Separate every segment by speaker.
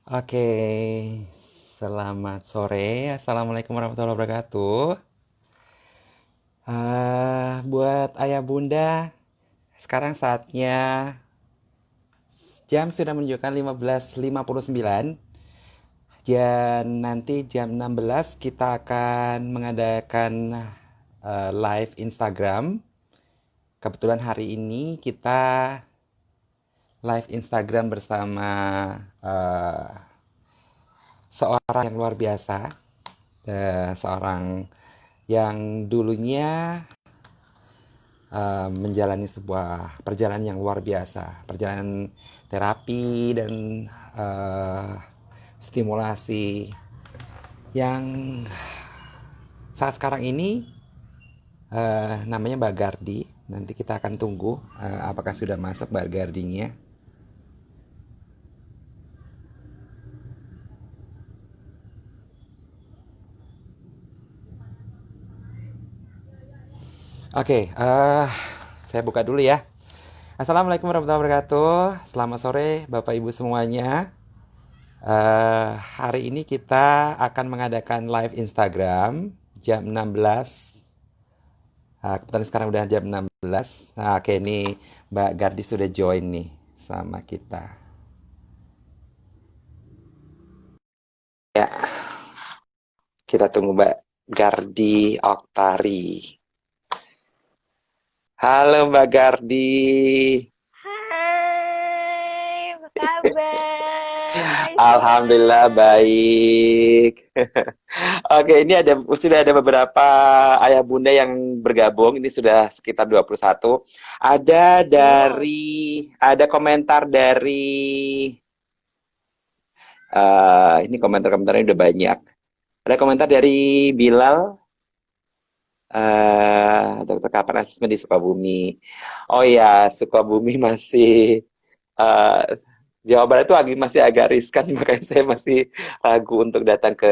Speaker 1: Oke, selamat sore. Assalamualaikum warahmatullahi wabarakatuh. Buat ayah bunda, sekarang saatnya jam sudah menunjukkan 15.59. Dan nanti jam 16 kita akan mengadakan live Instagram. Kebetulan hari ini kita live Instagram bersama eh, seorang yang luar biasa, seorang yang dulunya menjalani sebuah perjalanan yang luar biasa, perjalanan terapi dan eh, stimulasi yang saat sekarang ini namanya Mbak Gardi. Nanti kita akan tunggu apakah sudah masuk Mbak Gardinya. Oke, saya buka dulu ya. Assalamualaikum warahmatullahi wabarakatuh. Selamat sore Bapak Ibu semuanya. Hari ini kita akan mengadakan live Instagram jam 16. Kebetulan sekarang udah jam 16. Nah, oke, ini Mbak Gardi sudah join nih sama kita. Ya, kita tunggu Mbak Gardi Oktari. Halo Mbak Gardi.
Speaker 2: Hai, apa kabar? Hai semua.
Speaker 1: Alhamdulillah baik. Oke, ini sudah ada beberapa ayah bunda yang bergabung. Ini sudah sekitar 21.
Speaker 2: Wow.
Speaker 1: Ada komentar dari ini komentar-komentarnya udah banyak. Ada komentar dari Bilal, Dokter Kapan Asesmen di Sukabumi. Oh ya, Sukabumi masih eh, Jawa Barat itu masih agak riskan, makanya saya masih ragu untuk datang ke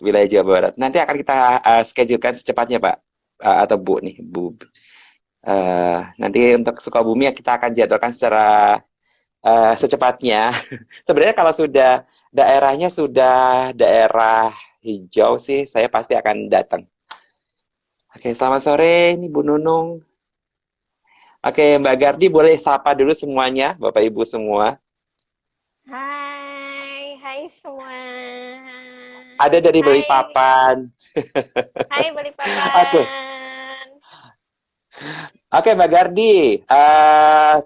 Speaker 1: wilayah Jawa Barat. Nanti akan kita schedulekan secepatnya, Pak. Atau Bu nih, Bu. Nanti untuk Sukabumi ya kita akan jadwalkan secara secepatnya. Sebenarnya kalau sudah daerahnya sudah daerah hijau sih, saya pasti akan datang. Oke, selamat sore, ini Bu Nunung. Oke, Mbak Gardi boleh sapa dulu semuanya, Bapak Ibu semua.
Speaker 2: Hai semua.
Speaker 1: Ada dari
Speaker 2: Hai,
Speaker 1: Balikpapan.
Speaker 2: hai
Speaker 1: Oke,
Speaker 2: Balikpapan.
Speaker 1: oke Mbak Gardi,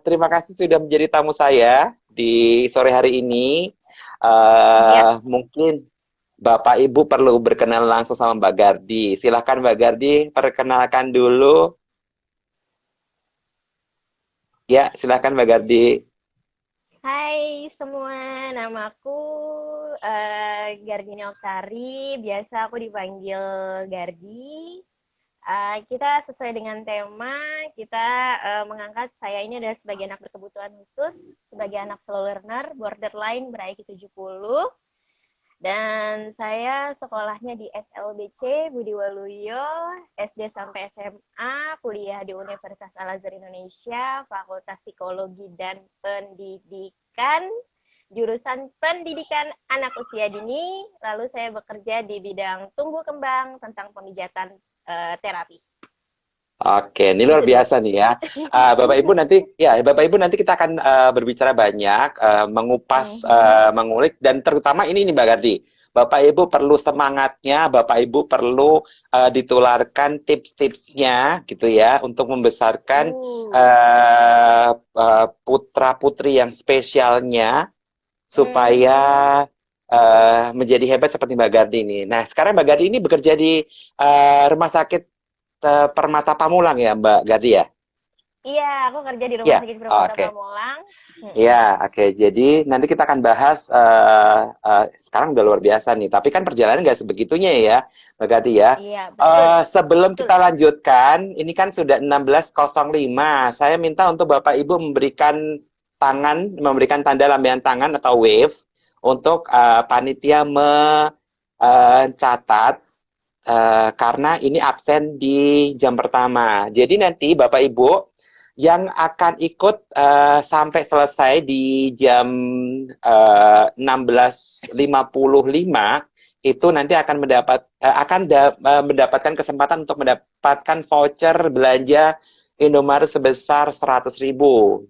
Speaker 1: terima kasih sudah menjadi tamu saya di sore hari ini.
Speaker 2: Iya,
Speaker 1: Mungkin Bapak Ibu perlu berkenalan langsung sama Mbak Gardi. Silahkan Mbak Gardi, perkenalkan dulu. Ya, silahkan Mbak Gardi.
Speaker 2: hai semua. Namaku Gardini Oktari. Biasa aku dipanggil Gardi. Kita sesuai dengan tema, kita mengangkat saya ini adalah sebagai anak berkebutuhan khusus, sebagai anak slow learner, borderline ber-IQ 70. Dan saya sekolahnya di SLBC Budi Waluyo, SD sampai SMA, kuliah di Universitas Al-Azhar Indonesia, Fakultas Psikologi dan Pendidikan, jurusan Pendidikan Anak Usia Dini, lalu saya bekerja di bidang tumbuh kembang tentang pemijatan terapi.
Speaker 1: Oke, ini luar
Speaker 2: Itu dia.
Speaker 1: biasa nih ya. Bapak Ibu nanti kita akan berbicara banyak, mengupas,
Speaker 2: Mhm.
Speaker 1: mengulik, dan terutama ini nih Mbak Gardi. Bapak Ibu perlu semangatnya, Bapak Ibu perlu ditularkan tips-tipsnya gitu ya untuk membesarkan
Speaker 2: Uh.
Speaker 1: putra putri yang spesialnya supaya
Speaker 2: Mhm.
Speaker 1: menjadi hebat seperti Mbak Gardi ini. Nah, sekarang Mbak Gardi ini bekerja di rumah sakit Permata Pamulang ya, Mbak Gardi ya?
Speaker 2: Iya, aku kerja di Rumah
Speaker 1: Ya,
Speaker 2: Sakit Permata
Speaker 1: oke.
Speaker 2: Pamulang. Mm-mm.
Speaker 1: Ya, oke. Jadi nanti kita akan bahas sekarang udah luar biasa nih. Tapi kan perjalanan nggak sebegitunya ya, Mbak Gardi ya.
Speaker 2: Iya, betul.
Speaker 1: Sebelum
Speaker 2: Betul.
Speaker 1: kita lanjutkan, ini kan sudah 16.05. Saya minta untuk Bapak Ibu memberikan tanda lambaian tangan atau wave untuk panitia mencatat karena ini absen di jam pertama. Jadi nanti Bapak Ibu yang akan ikut sampai selesai di jam 16.55 itu nanti akan mendapatkan kesempatan untuk mendapatkan voucher belanja Indomaret sebesar 100.000.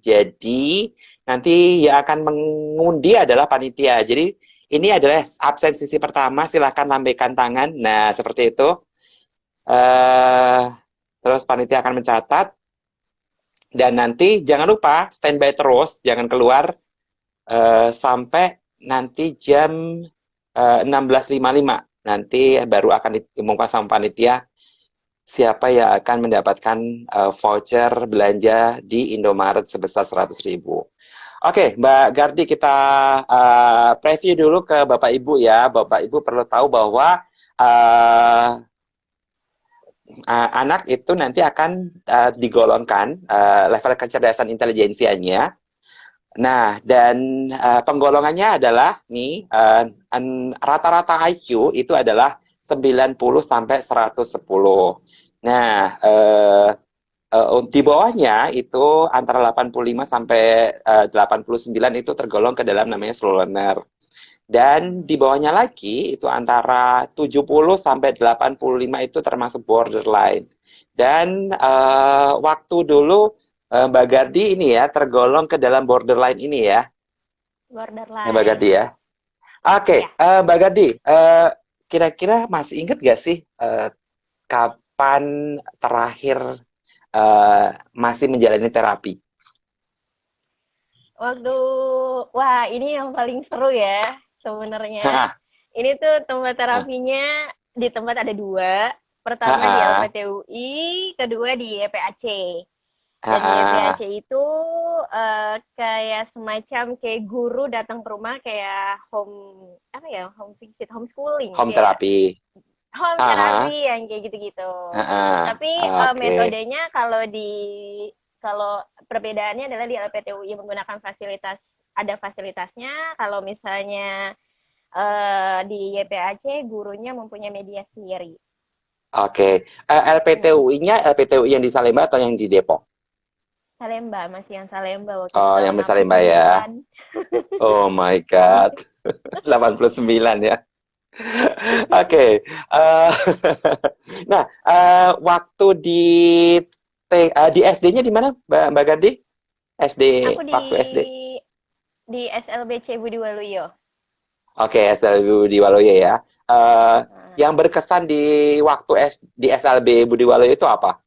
Speaker 1: Jadi nanti yang akan mengundi adalah panitia. Jadi ini adalah absen sesi pertama, silahkan lambaikan tangan. Nah, seperti itu. Eh, terus panitia akan mencatat. Dan nanti jangan lupa standby terus, jangan keluar sampai nanti jam 16.55. Nanti baru akan diumumkan sama panitia siapa yang akan mendapatkan voucher belanja di Indomaret sebesar 100.000. Oke, Mbak Gardi, kita preview dulu ke Bapak Ibu ya. Bapak Ibu perlu tahu bahwa anak itu nanti akan digolongkan level kecerdasan intelijensianya. Nah, dan penggolongannya adalah nih rata-rata IQ itu adalah 90 sampai 110. Nah, di bawahnya itu antara 85 sampai 89 itu tergolong ke dalam namanya slow learner. Dan di bawahnya lagi itu antara 70 sampai 85 itu termasuk borderline. Dan waktu dulu Mbak Gardi ini ya tergolong ke dalam borderline ini ya.
Speaker 2: Borderline.
Speaker 1: Mbak Gardi ya. Oke,
Speaker 2: ya.
Speaker 1: Mbak Gardi, kira-kira masih ingat gak sih kapan terakhir masih menjalani terapi?
Speaker 2: Wah ini yang paling seru ya sebenarnya. Ini tuh tempat terapinya di tempat ada dua. Pertama di LPTUI, kedua di YPAC. Dan di YPAC itu kayak semacam kayak guru datang ke rumah kayak home visit, homeschooling.
Speaker 1: Home terapi.
Speaker 2: Home terapi yang kayak gitu-gitu. Tapi metodenya kalau perbedaannya adalah di LPTUI menggunakan ada fasilitasnya. Kalau misalnya di YPAC gurunya mempunyai media sendiri.
Speaker 1: Oke. LPTUI-nya LPTUI yang di Salemba atau yang di Depok?
Speaker 2: Salemba, masih yang Salemba waktu
Speaker 1: Oh, yang di Salemba ya. Oh my God. 89 ya. Oke. Nah, waktu di SD-nya di mana, Mbak Gardi? Waktu SD.
Speaker 2: Di SLBC Budi Waluyo.
Speaker 1: Oke, SLB Budi Waluyo ya. Yang berkesan di waktu di SLB Budi Waluyo itu apa?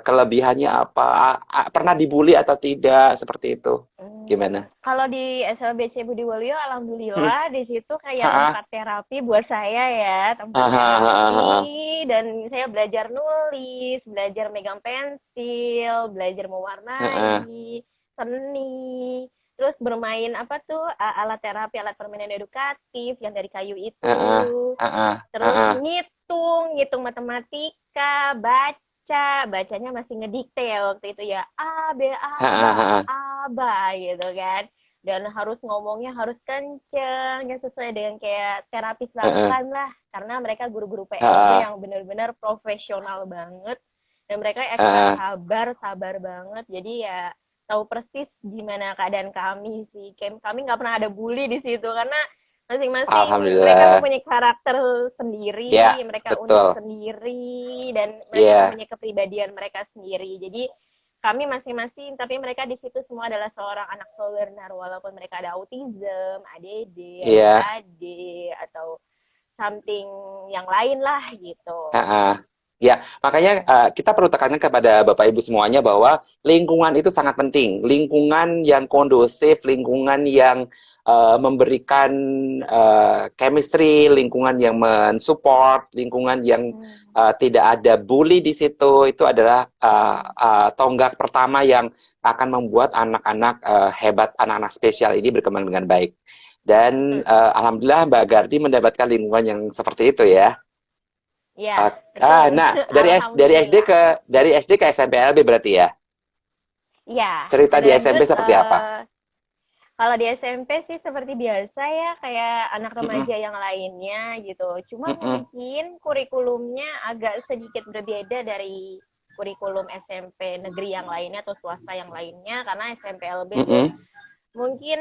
Speaker 1: Kelebihannya apa? Pernah dibully atau tidak? Seperti itu. Gimana?
Speaker 2: Kalau di SLBC Budi Waluyo, alhamdulillah di situ kayak tempat terapi buat saya ya, tempat terapi, dan saya belajar nulis, belajar megang pensil, belajar mewarnai, seni, terus bermain alat terapi, alat permainan edukatif yang dari kayu itu, terus ngitung matematika, bacanya masih ngedikte ya waktu itu ya, A B gitu kan, dan harus ngomongnya harus kenceng yang sesuai dengan kayak terapis lakukan lah, karena mereka guru-guru PLB yang benar-benar profesional banget, dan mereka ekstra sabar banget, jadi ya tahu persis gimana keadaan kami sih. Kami nggak pernah ada bully di situ karena masing-masing mereka mempunyai karakter sendiri, mereka unik sendiri, dan mereka punya kepribadian mereka sendiri. Jadi kami masing-masing, tapi mereka di situ semua adalah seorang anak slow learner, walaupun mereka ada autism, ADD, ADHD, atau something yang lain lah gitu.
Speaker 1: Ya, makanya kita perlu tekankan kepada Bapak Ibu semuanya bahwa lingkungan itu sangat penting. Lingkungan yang kondusif, lingkungan yang memberikan chemistry, lingkungan yang mensupport, lingkungan yang tidak ada bully di situ, itu adalah tonggak pertama yang akan membuat anak-anak hebat, anak-anak spesial ini berkembang dengan baik. Dan alhamdulillah Mbak Gardi mendapatkan lingkungan yang seperti itu ya.
Speaker 2: Ya.
Speaker 1: Nah, dari SD ke SMP LB berarti ya?
Speaker 2: Iya.
Speaker 1: Cerita di SMP seperti apa?
Speaker 2: Kalau di SMP sih seperti biasa ya, kayak anak remaja yang lainnya gitu. Cuma mungkin kurikulumnya agak sedikit berbeda dari kurikulum SMP negeri yang lainnya atau swasta yang lainnya, karena SMP LB itu
Speaker 1: Mm-mm.
Speaker 2: mungkin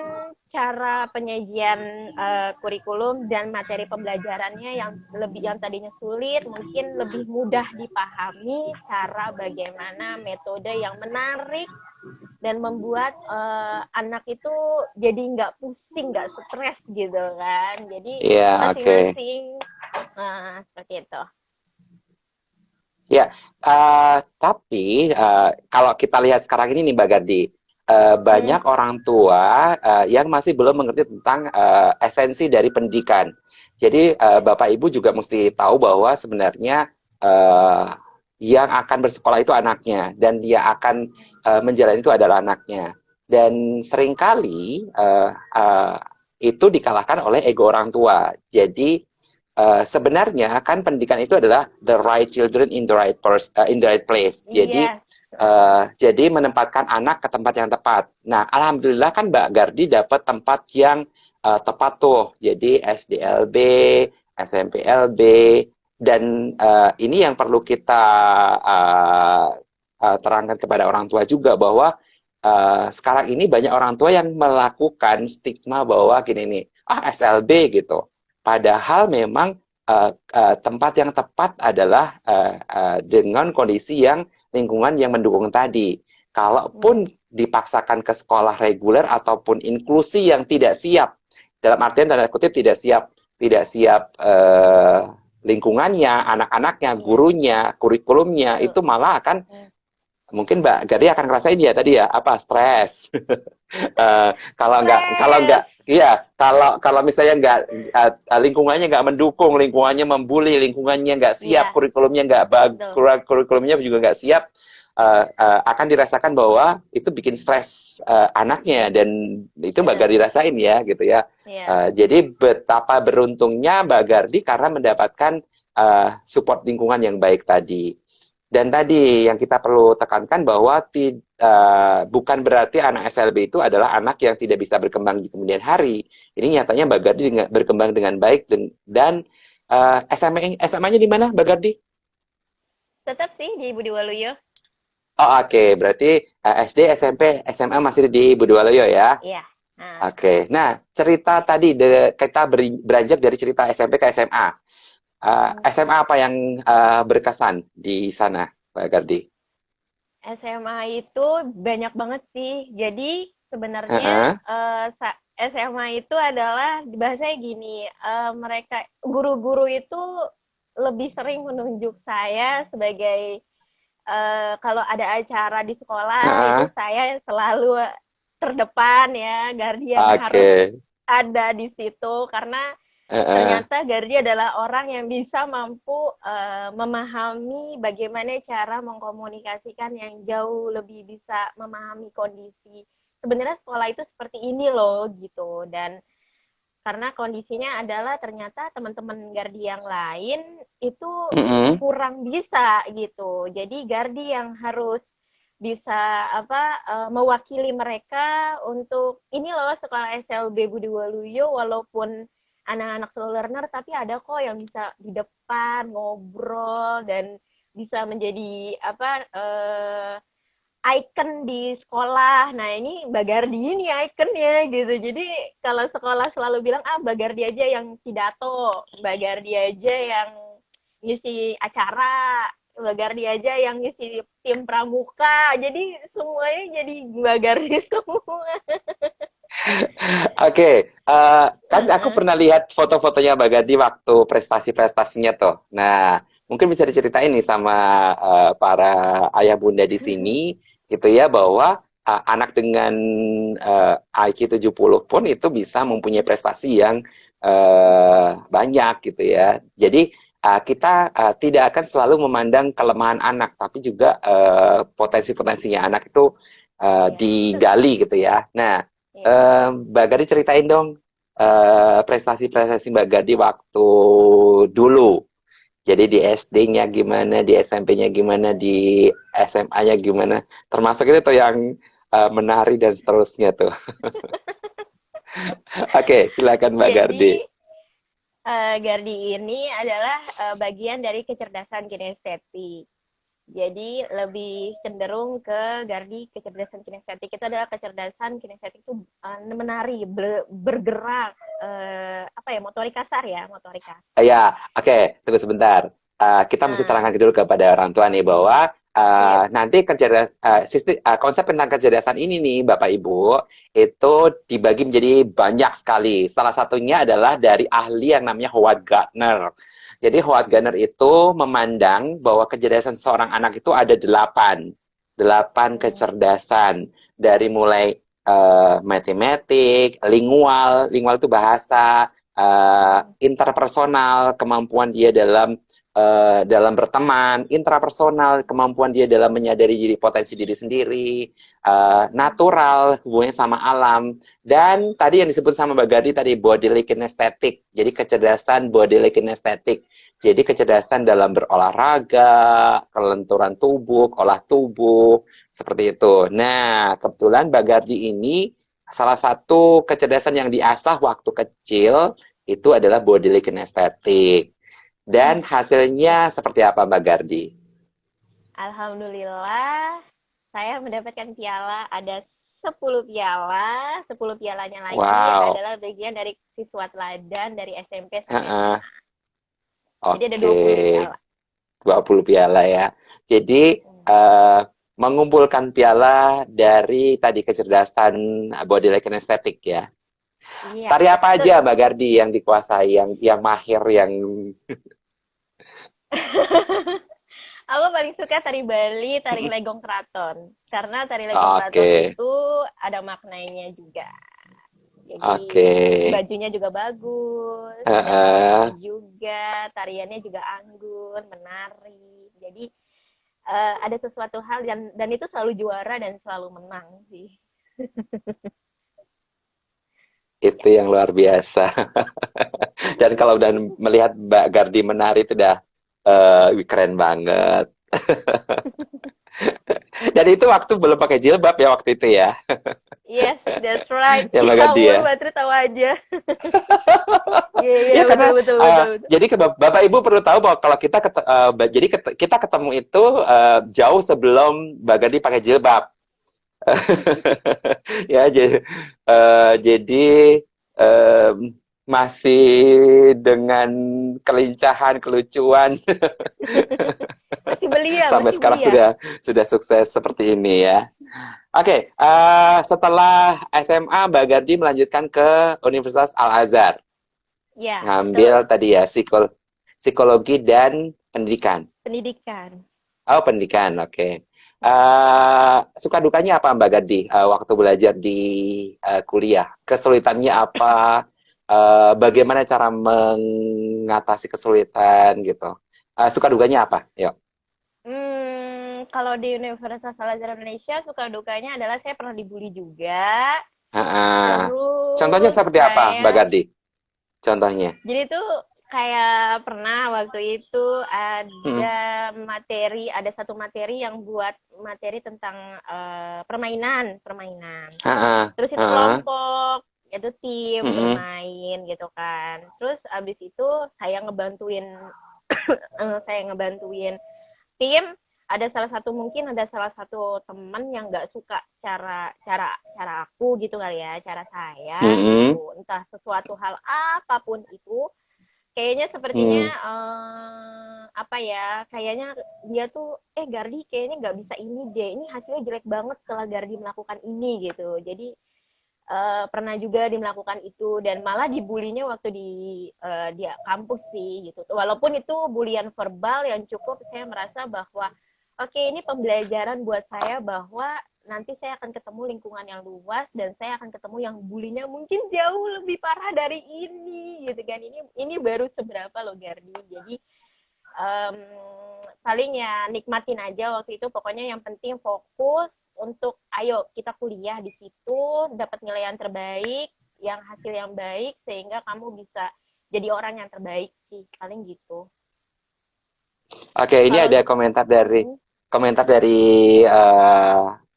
Speaker 2: cara penyajian kurikulum dan materi pembelajarannya yang tadinya sulit mungkin lebih mudah dipahami, cara bagaimana metode yang menarik dan membuat anak itu jadi nggak pusing, nggak stres gitu kan. Jadi
Speaker 1: Iya, oke.
Speaker 2: masing-masing seperti itu.
Speaker 1: Ya, tapi kalau kita lihat sekarang ini nih Mbak Gardi,
Speaker 2: Hmm,
Speaker 1: banyak orang tua yang masih belum mengerti tentang esensi dari pendidikan. Jadi Bapak Ibu juga mesti tahu bahwa sebenarnya eh, yang akan bersekolah itu anaknya dan dia akan menjalani itu adalah anaknya. Dan seringkali itu dikalahkan oleh ego orang tua. Jadi sebenarnya kan pendidikan itu adalah the right children in the in the right place.
Speaker 2: iya.
Speaker 1: Jadi menempatkan anak ke tempat yang tepat. Nah, alhamdulillah kan Mbak Gardi dapat tempat yang tepat tuh. Jadi SDLB, SMPLB, dan ini yang perlu kita uh, terangkan kepada orang tua juga bahwa sekarang ini banyak orang tua yang melakukan stigma bahwa gini nih, SLB gitu. Padahal memang tempat yang tepat adalah dengan kondisi yang lingkungan yang mendukung tadi.
Speaker 2: Hmm,
Speaker 1: Kalaupun dipaksakan ke sekolah reguler ataupun inklusi yang tidak siap, dalam artian tanda kutip tidak siap lingkungannya, anak-anaknya,
Speaker 2: iya,
Speaker 1: gurunya, kurikulumnya,
Speaker 2: betul.
Speaker 1: itu malah akan
Speaker 2: Hmm,
Speaker 1: mungkin Mbak Gadi akan ngerasain ya tadi ya apa stres. Kalau
Speaker 2: stres.
Speaker 1: nggak iya kalau misalnya nggak lingkungannya nggak mendukung, lingkungannya membuli, lingkungannya nggak siap,
Speaker 2: Iya,
Speaker 1: kurikulumnya nggak
Speaker 2: betul.
Speaker 1: kurikulumnya juga nggak siap, akan dirasakan bahwa itu bikin stres anaknya dan itu Mbak
Speaker 2: Benar.
Speaker 1: Gardi rasain ya gitu ya.
Speaker 2: Iya.
Speaker 1: Jadi betapa beruntungnya Mbak Gardi karena mendapatkan support lingkungan yang baik tadi. Dan tadi yang kita perlu tekankan bahwa bukan berarti anak SLB itu adalah anak yang tidak bisa berkembang di kemudian hari. Ini nyatanya Mbak Gardi
Speaker 2: Iya.
Speaker 1: berkembang dengan baik dan SMA-nya di mana Mbak Gardi?
Speaker 2: Tetap sih di Budi Waluyo.
Speaker 1: Oh oke, berarti SD, SMP, SMA masih di Budiwaluyo ya.
Speaker 2: Iya. Nah,
Speaker 1: Oke, nah cerita tadi kita beranjak dari cerita SMP ke SMA. SMA apa yang berkesan di sana, Mbak Gardi?
Speaker 2: SMA itu banyak banget sih. Jadi sebenarnya
Speaker 1: Heeh.
Speaker 2: SMA itu adalah bahasanya gini, mereka guru-guru itu lebih sering menunjuk saya sebagai kalau ada acara di sekolah itu
Speaker 1: Heeh.
Speaker 2: saya selalu terdepan ya, Gardi yang harus
Speaker 1: Oke.
Speaker 2: ada di situ karena
Speaker 1: Heeh.
Speaker 2: ternyata Gardi adalah orang yang bisa mampu memahami bagaimana cara mengkomunikasikan yang jauh lebih bisa memahami kondisi. Sebenarnya sekolah itu seperti ini loh gitu dan karena kondisinya adalah ternyata teman-teman Gardi yang lain itu
Speaker 1: Mm-mm.
Speaker 2: kurang bisa gitu. Jadi Gardi yang harus bisa mewakili mereka untuk ini loh sekolah SLB Budi Waluyo walaupun anak-anak slow learner tapi ada kok yang bisa di depan ngobrol dan bisa menjadi icon di sekolah. Nah, ini Bagardi ini ikonnya gitu. Jadi kalau sekolah selalu bilang, Bagardi aja yang pidato, Bagardi aja yang ngisi acara, Bagardi aja yang ngisi tim pramuka. Jadi semuanya jadi Bagardi semua.
Speaker 1: Oke, kan aku
Speaker 2: Uh-uh.
Speaker 1: pernah lihat foto-fotonya Mbak Gadi waktu prestasi-prestasinya tuh. Nah, mungkin bisa diceritain nih sama para ayah bunda di sini, gitu ya, bahwa anak dengan IQ 70 pun itu bisa mempunyai prestasi yang banyak gitu ya. Jadi kita tidak akan selalu memandang kelemahan anak, tapi juga potensi-potensinya anak itu
Speaker 2: Iya,
Speaker 1: digali gitu ya. Nah,
Speaker 2: iya.
Speaker 1: Mbak Gadi ceritain dong prestasi-prestasi Mbak Gadi waktu dulu. Jadi di SD-nya gimana, di SMP-nya gimana, di SMA-nya gimana. Termasuk itu tuh yang menari dan seterusnya tuh. Oke, silakan Mbak Gardi.
Speaker 2: Jadi Gardi ini adalah bagian dari kecerdasan kinestetik. Jadi lebih cenderung ke Gardi kecerdasan kinestetik itu adalah kecerdasan kinestetik itu menari, bergerak, apa ya, motorik kasar ya, motorik kasar.
Speaker 1: Ya, oke, tunggu sebentar. Kita mesti
Speaker 2: Nah,
Speaker 1: terangkan dulu kepada orang tua nih bahwa
Speaker 2: iya.
Speaker 1: nanti konsep tentang kecerdasan ini nih, Bapak Ibu, itu dibagi menjadi banyak sekali. Salah satunya adalah dari ahli yang namanya Howard Gardner. Jadi Howard Gardner itu memandang bahwa kecerdasan seorang anak itu ada delapan
Speaker 2: Hmm.
Speaker 1: kecerdasan dari mulai matematik, lingual itu bahasa,
Speaker 2: Hmm.
Speaker 1: interpersonal, kemampuan dia dalam berteman, intrapersonal, kemampuan dia dalam menyadari diri potensi diri sendiri,
Speaker 2: Hmm.
Speaker 1: natural, hubungannya sama alam, dan tadi yang disebut sama Mbak Gadi tadi bodily kinesthetic, jadi kecerdasan bodily kinesthetic. Jadi kecerdasan dalam berolahraga, kelenturan tubuh, olah tubuh, seperti itu. Nah, kebetulan Mbak Gardi ini salah satu kecerdasan yang diasah waktu kecil itu adalah bodily kinesthetic. Dan
Speaker 2: Wih,
Speaker 1: hasilnya seperti apa Mbak Gardi?
Speaker 2: alhamdulillah saya mendapatkan piala, ada 10 piala, 10 pialanya lagi
Speaker 1: Wow,
Speaker 2: adalah bagian dari siswa teladan dari SMP sama
Speaker 1: heeh.
Speaker 2: SMA. Jadi ada
Speaker 1: Oke,
Speaker 2: 20 piala.
Speaker 1: 20 piala ya. Jadi
Speaker 2: Hmm.
Speaker 1: mengumpulkan piala dari tadi kecerdasan bodily kinesthetic ya.
Speaker 2: Iya,
Speaker 1: Tari apa
Speaker 2: betul.
Speaker 1: aja Mbak Gardi yang dikuasai, yang mahir, yang
Speaker 2: Aku paling suka tari Bali, tari Legong Keraton. Karena tari Legong Keraton
Speaker 1: Oke,
Speaker 2: itu ada maknanya juga. Jadi
Speaker 1: oke.
Speaker 2: bajunya juga bagus, ada
Speaker 1: Heeh.
Speaker 2: maknanya juga, tariannya juga anggun, menari. Jadi ada sesuatu hal dan itu selalu juara dan selalu menang sih. Ya.
Speaker 1: Itu yang luar biasa. Dan kalau udah melihat Mbak Gardi menari itu udah wih, keren banget. Dan itu waktu belum pakai jilbab ya waktu itu ya,
Speaker 2: Yes, that's right.
Speaker 1: ya
Speaker 2: Ya
Speaker 1: Mbak Gardi ya.
Speaker 2: ampun, Batru tahu aja. Iya, iya,
Speaker 1: Ya
Speaker 2: betul,
Speaker 1: karena
Speaker 2: betul, betul, betul.
Speaker 1: jadi Bapak Ibu perlu tahu bahwa kalau kita ketemu itu jauh sebelum Mbak Gardi pakai jilbab. Ya jadi em, masih dengan kelincahan, kelucuan
Speaker 2: Masih belia,
Speaker 1: sampai
Speaker 2: masih
Speaker 1: sekarang
Speaker 2: belia.
Speaker 1: sudah sukses seperti ini ya. Oke, setelah SMA Mbak Gardi melanjutkan ke Universitas Al Azhar,
Speaker 2: Ya,
Speaker 1: ngambil
Speaker 2: betul.
Speaker 1: tadi ya psikologi dan pendidikan.
Speaker 2: Pendidikan.
Speaker 1: Oh, pendidikan, oke.
Speaker 2: Mm-mm.
Speaker 1: Suka dukanya apa Mbak Gardi waktu belajar di kuliah? Kesulitannya apa? Bagaimana cara mengatasi kesulitan gitu? Suka dukanya apa? Yuk.
Speaker 2: Kalau di Universitas Al Azhar Indonesia suka dukanya adalah saya pernah dibully juga.
Speaker 1: Contohnya
Speaker 2: Terus
Speaker 1: seperti apa, Mbak
Speaker 2: saya
Speaker 1: Gardi? Contohnya.
Speaker 2: jadi tuh kayak pernah waktu itu
Speaker 1: Hmm.
Speaker 2: ada satu materi yang buat materi tentang permainan, permainan.
Speaker 1: Ah,
Speaker 2: Terus itu
Speaker 1: ah,
Speaker 2: kelompok, itu tim
Speaker 1: mm-mm,
Speaker 2: bermain gitu kan. Terus abis itu saya ngebantuin saya ngebantuin tim, ada salah satu teman yang nggak suka cara cara cara aku gitu kali ya, cara saya
Speaker 1: mm-mm,
Speaker 2: gitu, entah sesuatu hal apapun itu, kayaknya sepertinya
Speaker 1: mm.
Speaker 2: apa ya, kayaknya dia tuh Gardi kayaknya nggak bisa ini deh, ini hasilnya jelek banget setelah Gardi melakukan ini gitu. Jadi pernah juga melakukan itu dan malah dibulinya waktu di kampus sih gitu. Walaupun itu bulian verbal yang cukup saya merasa bahwa oke, ini pembelajaran buat saya bahwa nanti saya akan ketemu lingkungan yang luas dan saya akan ketemu yang bulinya mungkin jauh lebih parah dari ini gitu kan. Ini baru seberapa loh Gardi. Jadi um, paling ya nikmatin aja waktu itu, pokoknya yang penting fokus untuk ayo kita kuliah di situ, dapat nilai yang terbaik, yang hasil yang baik sehingga kamu bisa jadi orang yang terbaik sih, paling gitu.
Speaker 1: Oke, ini
Speaker 2: Kalau
Speaker 1: ada
Speaker 2: untuk
Speaker 1: komentar dari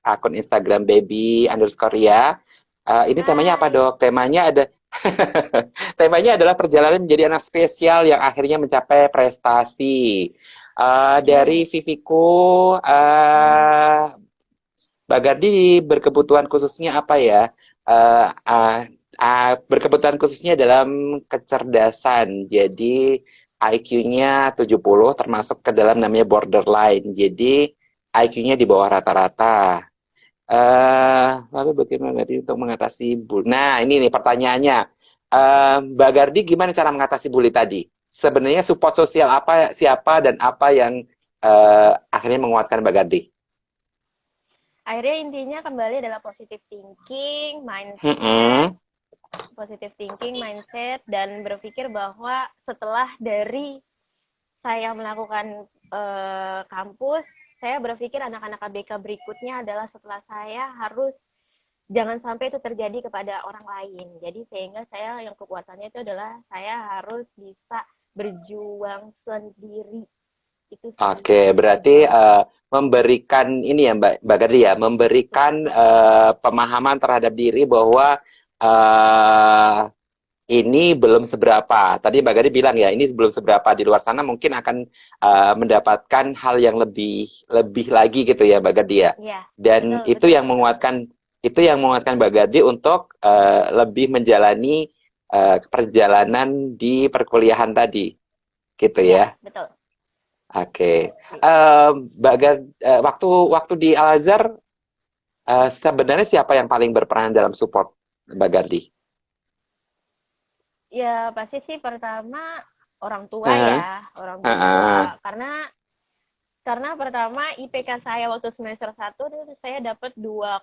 Speaker 1: akun Instagram baby_, ya. Ini temanya apa,
Speaker 2: hai.
Speaker 1: Dok? Temanya adalah perjalanan menjadi anak spesial yang akhirnya mencapai prestasi. Dari
Speaker 2: Hmm.
Speaker 1: Viviku,
Speaker 2: Hmm.
Speaker 1: Mbak Gardi berkebutuhan khususnya apa ya? Berkebutuhan khususnya dalam kecerdasan. Jadi IQ-nya 70 termasuk ke dalam namanya borderline. Jadi IQ-nya di bawah rata-rata. Lalu bagaimana Gardi untuk mengatasi bully? Nah, ini nih pertanyaannya. Mbak Gardi gimana cara mengatasi bully tadi? Sebenarnya support sosial apa, siapa dan apa yang akhirnya menguatkan Mbak Gardi?
Speaker 2: Akhirnya intinya kembali adalah
Speaker 1: Mm-mm.
Speaker 2: positive thinking, mindset, dan berpikir bahwa setelah dari saya melakukan kampus, saya berpikir anak-anak ABK berikutnya adalah setelah saya harus jangan sampai itu terjadi kepada orang lain. Jadi sehingga saya yang kekuatannya itu adalah saya harus bisa berjuang sendiri. Itu sih
Speaker 1: Oke, berarti
Speaker 2: intinya.
Speaker 1: memberikan ini ya Mbak Gardi ya, memberikan pemahaman terhadap diri bahwa eh, ini belum seberapa. Tadi Mbak Gadi bilang ya, ini belum seberapa di luar sana mungkin akan mendapatkan hal yang lebih lebih lagi gitu ya Mbak Gadi ya.
Speaker 2: Iya,
Speaker 1: Dan
Speaker 2: betul, betul, betul.
Speaker 1: itu yang menguatkan Mbak Gadi untuk lebih menjalani perjalanan di perkuliahan tadi, gitu
Speaker 2: Iya,
Speaker 1: ya.
Speaker 2: betul.
Speaker 1: Oke. Mbak Gadi, waktu waktu di Al Azhar sebenarnya siapa yang paling berperan dalam support Mbak Gardi?
Speaker 2: Ya, pasti sih pertama orang tua
Speaker 1: Heeh,
Speaker 2: ya, orang
Speaker 1: heeh,
Speaker 2: tua. Karena pertama IPK saya waktu semester 1 itu saya dapat 2,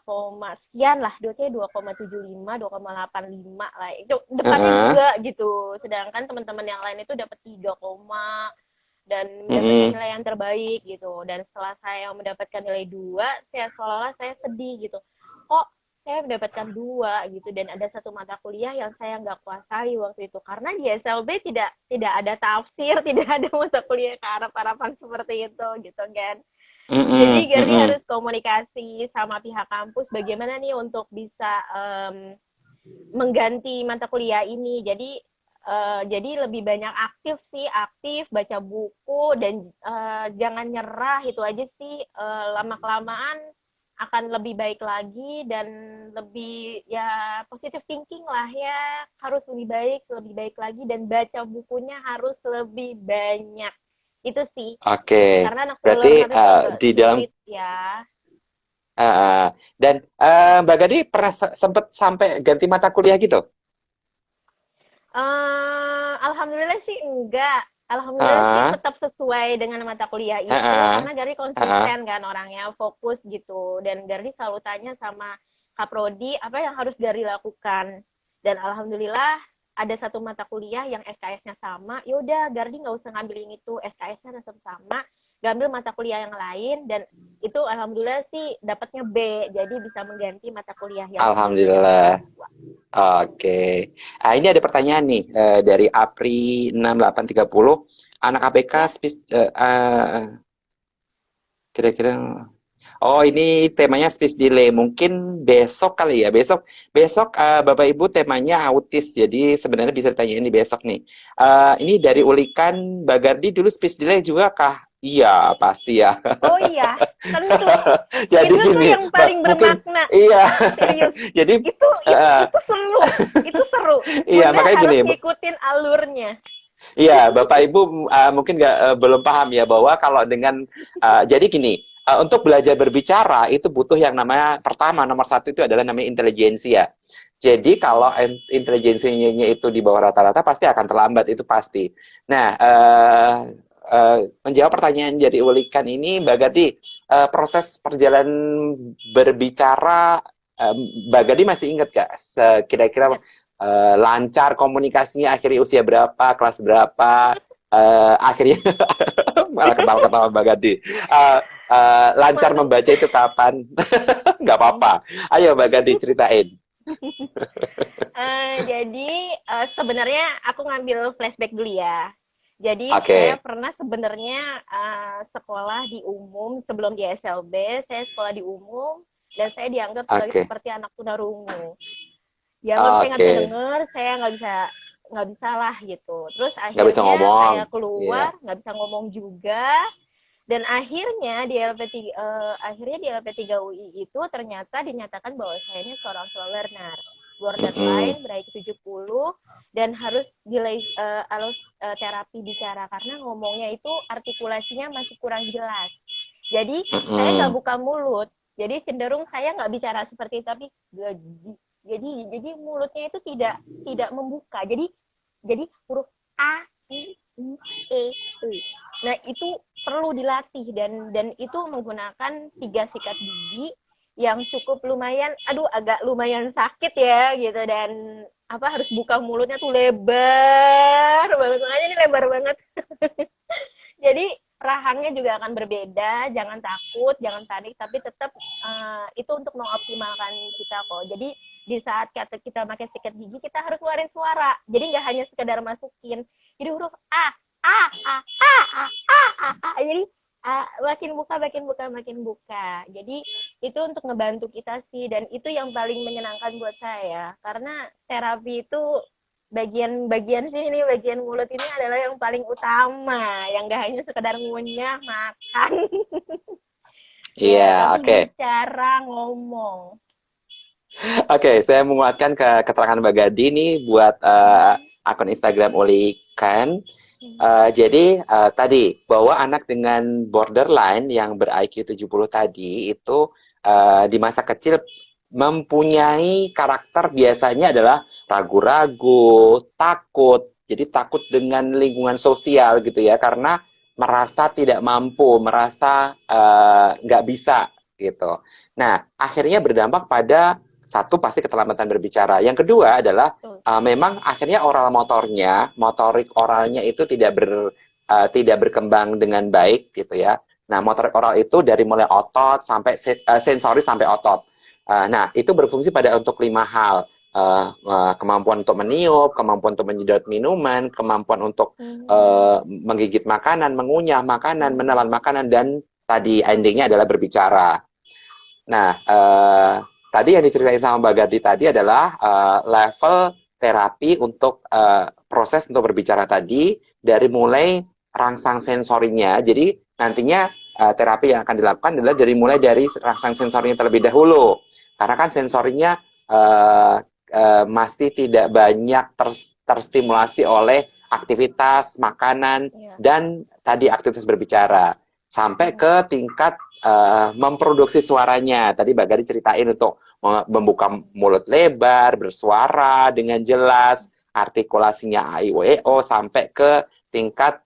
Speaker 2: sekian lah, dosanya 2,75, 2,85 lah. Itu dekatnya
Speaker 1: heeh.
Speaker 2: 2 gitu. Sedangkan teman-teman yang lain itu dapat 3, dan mendapatkan
Speaker 1: Mm-mm.
Speaker 2: nilai yang terbaik gitu. Dan setelah saya mendapatkan nilai 2, saya seolah-olah saya sedih gitu. Kok saya mendapatkan 2 gitu, dan ada satu mata kuliah yang saya nggak kuasai waktu itu karena di SLB tidak ada tafsir, tidak ada mata kuliah ke harapan seperti itu gitu kan. Jadi
Speaker 1: Mm-mm.
Speaker 2: Gardi
Speaker 1: Mm-mm.
Speaker 2: harus komunikasi sama pihak kampus bagaimana nih untuk bisa mengganti mata kuliah ini. Jadi lebih banyak aktif sih, aktif baca buku, dan jangan nyerah, itu aja sih. Lama kelamaan akan lebih baik lagi, dan lebih ya positive thinking lah ya, harus lebih baik lagi, dan baca bukunya harus lebih banyak. Itu sih,
Speaker 1: Oke,
Speaker 2: karena anak
Speaker 1: berarti
Speaker 2: Unlearn itu
Speaker 1: di dalam
Speaker 2: sulit ya.
Speaker 1: dan Mbak Gadi pernah sempat sampai ganti mata kuliah gitu?
Speaker 2: Alhamdulillah sih enggak. Alhamdulillah sih
Speaker 1: Heeh,
Speaker 2: tetap sesuai dengan mata kuliah itu,
Speaker 1: heeh,
Speaker 2: karena Gardi
Speaker 1: heeh.
Speaker 2: konsisten kan orangnya, fokus gitu. Dan Gardi selalu tanya sama Kak Prodi apa yang harus Gardi lakukan. Dan alhamdulillah ada satu mata kuliah yang SKS-nya sama. Yaudah, Gardi nggak usah ngambil yang itu, SKS-nya tetap sama. Gak ambil mata kuliah yang lain, dan itu alhamdulillah sih dapatnya B. Jadi bisa mengganti mata kuliah yang C dan yang
Speaker 1: Alhamdulillah.
Speaker 2: kedua.
Speaker 1: Oke. Ini ada pertanyaan nih dari Apri 6830. Anak APK
Speaker 2: Ya.
Speaker 1: kira-kira. Oh, ini temanya space delay. Mungkin besok kali ya. Besok Bapak Ibu temanya autis. Jadi sebenarnya bisa ditanyain di besok nih. Ini dari ulikan Mbak Gardi dulu space delay juga kah? Iya, pasti ya.
Speaker 2: Oh iya, tentu.
Speaker 1: Jadi
Speaker 2: Itu tuh
Speaker 1: gini,
Speaker 2: yang paling
Speaker 1: mungkin
Speaker 2: bermakna.
Speaker 1: iya.
Speaker 2: Serius.
Speaker 1: Jadi
Speaker 2: Itu itu
Speaker 1: uh,
Speaker 2: itu seru. Itu seru.
Speaker 1: iya,
Speaker 2: Bunda
Speaker 1: makanya
Speaker 2: harus
Speaker 1: gini.
Speaker 2: ngikutin alurnya.
Speaker 1: Iya, Bapak Ibu mungkin nggak belum paham ya bahwa kalau dengan jadi gini, untuk belajar berbicara itu butuh yang namanya pertama nomor satu itu adalah namanya intelijensi ya. Jadi kalau intelijensinya itu di bawah rata-rata pasti akan terlambat itu pasti. Nah, menjawab pertanyaan dari ulikan ini, Mbak Gadi, proses perjalanan berbicara, Mbak Gadi masih ingat gak? Kira-kira
Speaker 2: Ingat.
Speaker 1: lancar komunikasinya akhirnya usia berapa, kelas berapa, akhirnya malah ketawa-ketawa Mbak Gadi. Lancar
Speaker 2: Malu.
Speaker 1: membaca itu kapan? Nggak apa-apa. Ayo Mbak Gadi ceritain.
Speaker 2: Jadi sebenarnya aku ngambil flashback dulu ya. Jadi saya
Speaker 1: Oke,
Speaker 2: pernah sebenarnya sekolah di umum sebelum di SLB. Saya sekolah di umum, dan saya dianggap sebagai
Speaker 1: oke,
Speaker 2: seperti anak tunarungu. Dianggap saya nggak bisa
Speaker 1: oke.
Speaker 2: denger, saya nggak bisa lah gitu. Terus
Speaker 1: Nggak bisa
Speaker 2: akhirnya
Speaker 1: ngomong.
Speaker 2: saya
Speaker 1: Iya.
Speaker 2: keluar, nggak bisa ngomong juga. Dan akhirnya di LP3 UI itu ternyata dinyatakan bahwa saya ini seorang slow learner,
Speaker 1: Mm-mm.
Speaker 2: borderline, berisiko 70, dan harus terapi bicara karena ngomongnya itu artikulasinya masih kurang jelas. Jadi saya nggak
Speaker 1: Mm-mm.
Speaker 2: buka mulut, jadi cenderung saya nggak bicara seperti itu, tapi jadi mulutnya itu tidak membuka. Jadi huruf A, I, U, E, U. Nah, itu perlu dilatih dan itu menggunakan 3 sikat gigi yang cukup lumayan, aduh agak lumayan sakit ya gitu, dan apa harus buka mulutnya tuh lebar banget, makanya ini lebar banget. Jadi rahangnya juga akan berbeda, jangan takut, jangan panik, tapi tetap itu untuk mengoptimalkan kita kok. Jadi di saat kita pakai sikat gigi, kita harus keluarin suara. Jadi nggak hanya sekedar masukin. Jadi huruf A, A, A, A, A, A, A, A. Jadi makin buka, makin buka, makin buka. Jadi itu untuk ngebantu kita sih, dan itu yang paling menyenangkan buat saya. Karena terapi itu bagian sini, bagian mulut ini adalah yang paling utama, yang gak hanya sekedar ngunyah makan.
Speaker 1: Iya,
Speaker 2: Ya, tapi
Speaker 1: oke.
Speaker 2: bicara ngomong.
Speaker 1: Oke, saya menguatkan keterangan Mbak Gadi nih buat akun Instagram Ulikan. Jadi tadi bahwa anak dengan borderline yang ber-IQ 70 tadi itu di masa kecil mempunyai karakter biasanya adalah ragu-ragu, takut. Jadi takut dengan lingkungan sosial gitu ya, karena merasa tidak mampu, merasa nggak bisa gitu. Nah, akhirnya berdampak pada satu pasti keterlambatan berbicara. Yang kedua adalah memang akhirnya oral motornya, motorik oralnya itu tidak berkembang dengan baik gitu ya. Nah, motorik oral itu dari mulai otot sampai sensori sampai otot. Nah, itu berfungsi pada untuk 5 hal. Kemampuan untuk meniup, kemampuan untuk menyedot minuman, kemampuan untuk menggigit makanan, mengunyah makanan, menelan makanan, dan tadi endingnya adalah berbicara. Nah, tadi yang diceritain sama Mbak Gadi tadi adalah level terapi untuk proses untuk berbicara tadi dari mulai rangsang sensorinya. Jadi nantinya terapi yang akan dilakukan adalah mulai dari rangsang sensorinya terlebih dahulu. Karena kan sensorinya masih tidak banyak terstimulasi oleh aktivitas makanan dan tadi aktivitas berbicara. Sampai ke tingkat memproduksi suaranya. Tadi Mbak Gadi ceritain untuk membuka mulut lebar, bersuara dengan jelas, artikulasinya A, I, U, E, O, sampai ke tingkat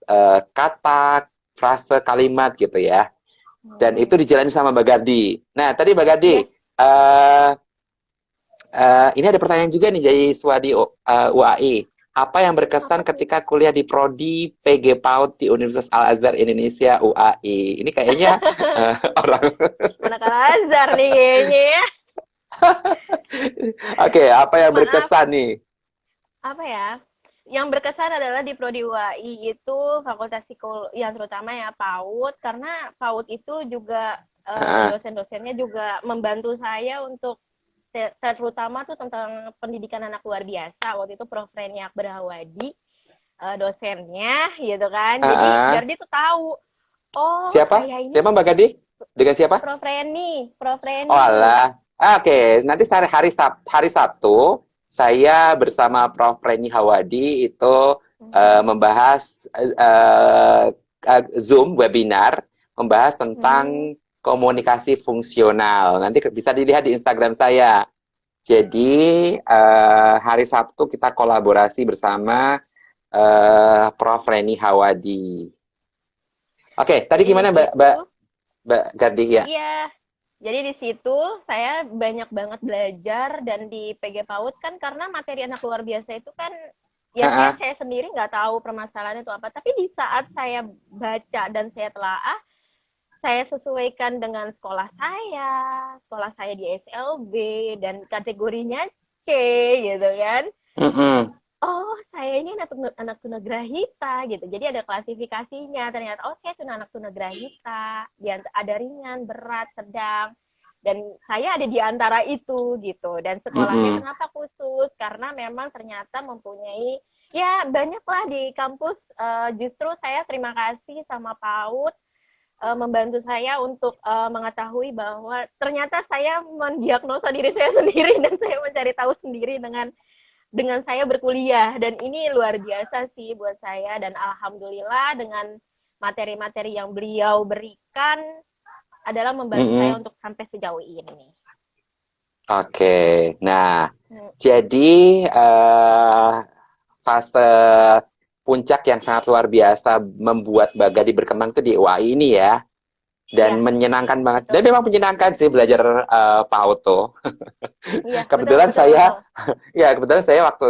Speaker 1: kata, frase, kalimat gitu ya. Dan itu dijalani sama Mbak Gadi. Nah, tadi Mbak Gadi, ini ada pertanyaan juga nih dari Swadi UAI. Apa yang berkesan ketika kuliah di Prodi PG PAUD di Universitas Al-Azhar Indonesia UAI? Ini kayaknya orang.
Speaker 2: Anak Al-Azhar nih kayaknya ya.
Speaker 1: Oke, apa yang
Speaker 2: Maaf,
Speaker 1: berkesan nih?
Speaker 2: apa ya? Yang berkesan adalah di Prodi UAI itu Fakultas Psikologi, yang terutama ya PAUD, karena PAUD itu juga dosen-dosennya juga membantu saya untuk terutama tuh tentang pendidikan anak luar biasa. Waktu itu Prof. Reni Akbar Hawadi, dosennya gitu kan. Jadi Gardi tuh tahu, oh
Speaker 1: siapa?
Speaker 2: saya ini
Speaker 1: Siapa Mbak Gadi? Dengan siapa?
Speaker 2: Prof. Reni, Prof.
Speaker 1: Oh
Speaker 2: Reni.
Speaker 1: alah. Oke, nanti hari Sabtu saya bersama Prof. Reni Hawadi itu membahas Zoom webinar membahas tentang komunikasi fungsional. Nanti bisa dilihat di Instagram saya. Jadi hari Sabtu kita kolaborasi bersama Prof. Reni Hawadi. Oke, tadi gimana Mbak Gardi ya?
Speaker 2: Iya, jadi di situ saya banyak banget belajar, dan di PG PAUD kan karena materi anak luar biasa itu kan ya saya sendiri nggak tahu permasalahannya itu apa, tapi di saat saya baca dan saya telaah, saya sesuaikan dengan sekolah saya di SLB dan kategorinya C gitu kan. Oh, saya ini anak tunagrahita gitu. Jadi ada klasifikasinya. Ternyata, oh saya anak tunagrahita. Ada ringan, berat, sedang. Dan saya ada di antara itu gitu. Dan sekolahnya kenapa khusus? Karena memang ternyata mempunyai, ya banyaklah di kampus. Justru saya terima kasih sama PAUD. membantu saya untuk mengetahui bahwa ternyata saya mendiagnosa diri saya sendiri dan saya mencari tahu sendiri dengan saya berkuliah, dan ini luar biasa sih buat saya, dan alhamdulillah dengan materi-materi yang beliau berikan adalah membantu saya
Speaker 1: Mm-mm.
Speaker 2: untuk sampai sejauh ini.
Speaker 1: Oke, nah,
Speaker 2: Hmm,
Speaker 1: jadi fase puncak yang sangat luar biasa membuat Bagadi berkembang itu di UAI ini ya,
Speaker 2: iya,
Speaker 1: dan menyenangkan banget.
Speaker 2: betul.
Speaker 1: Dan memang menyenangkan sih belajar PAUTO.
Speaker 2: Iya, betul,
Speaker 1: Kebetulan
Speaker 2: betul,
Speaker 1: saya,
Speaker 2: betul.
Speaker 1: ya kebetulan saya waktu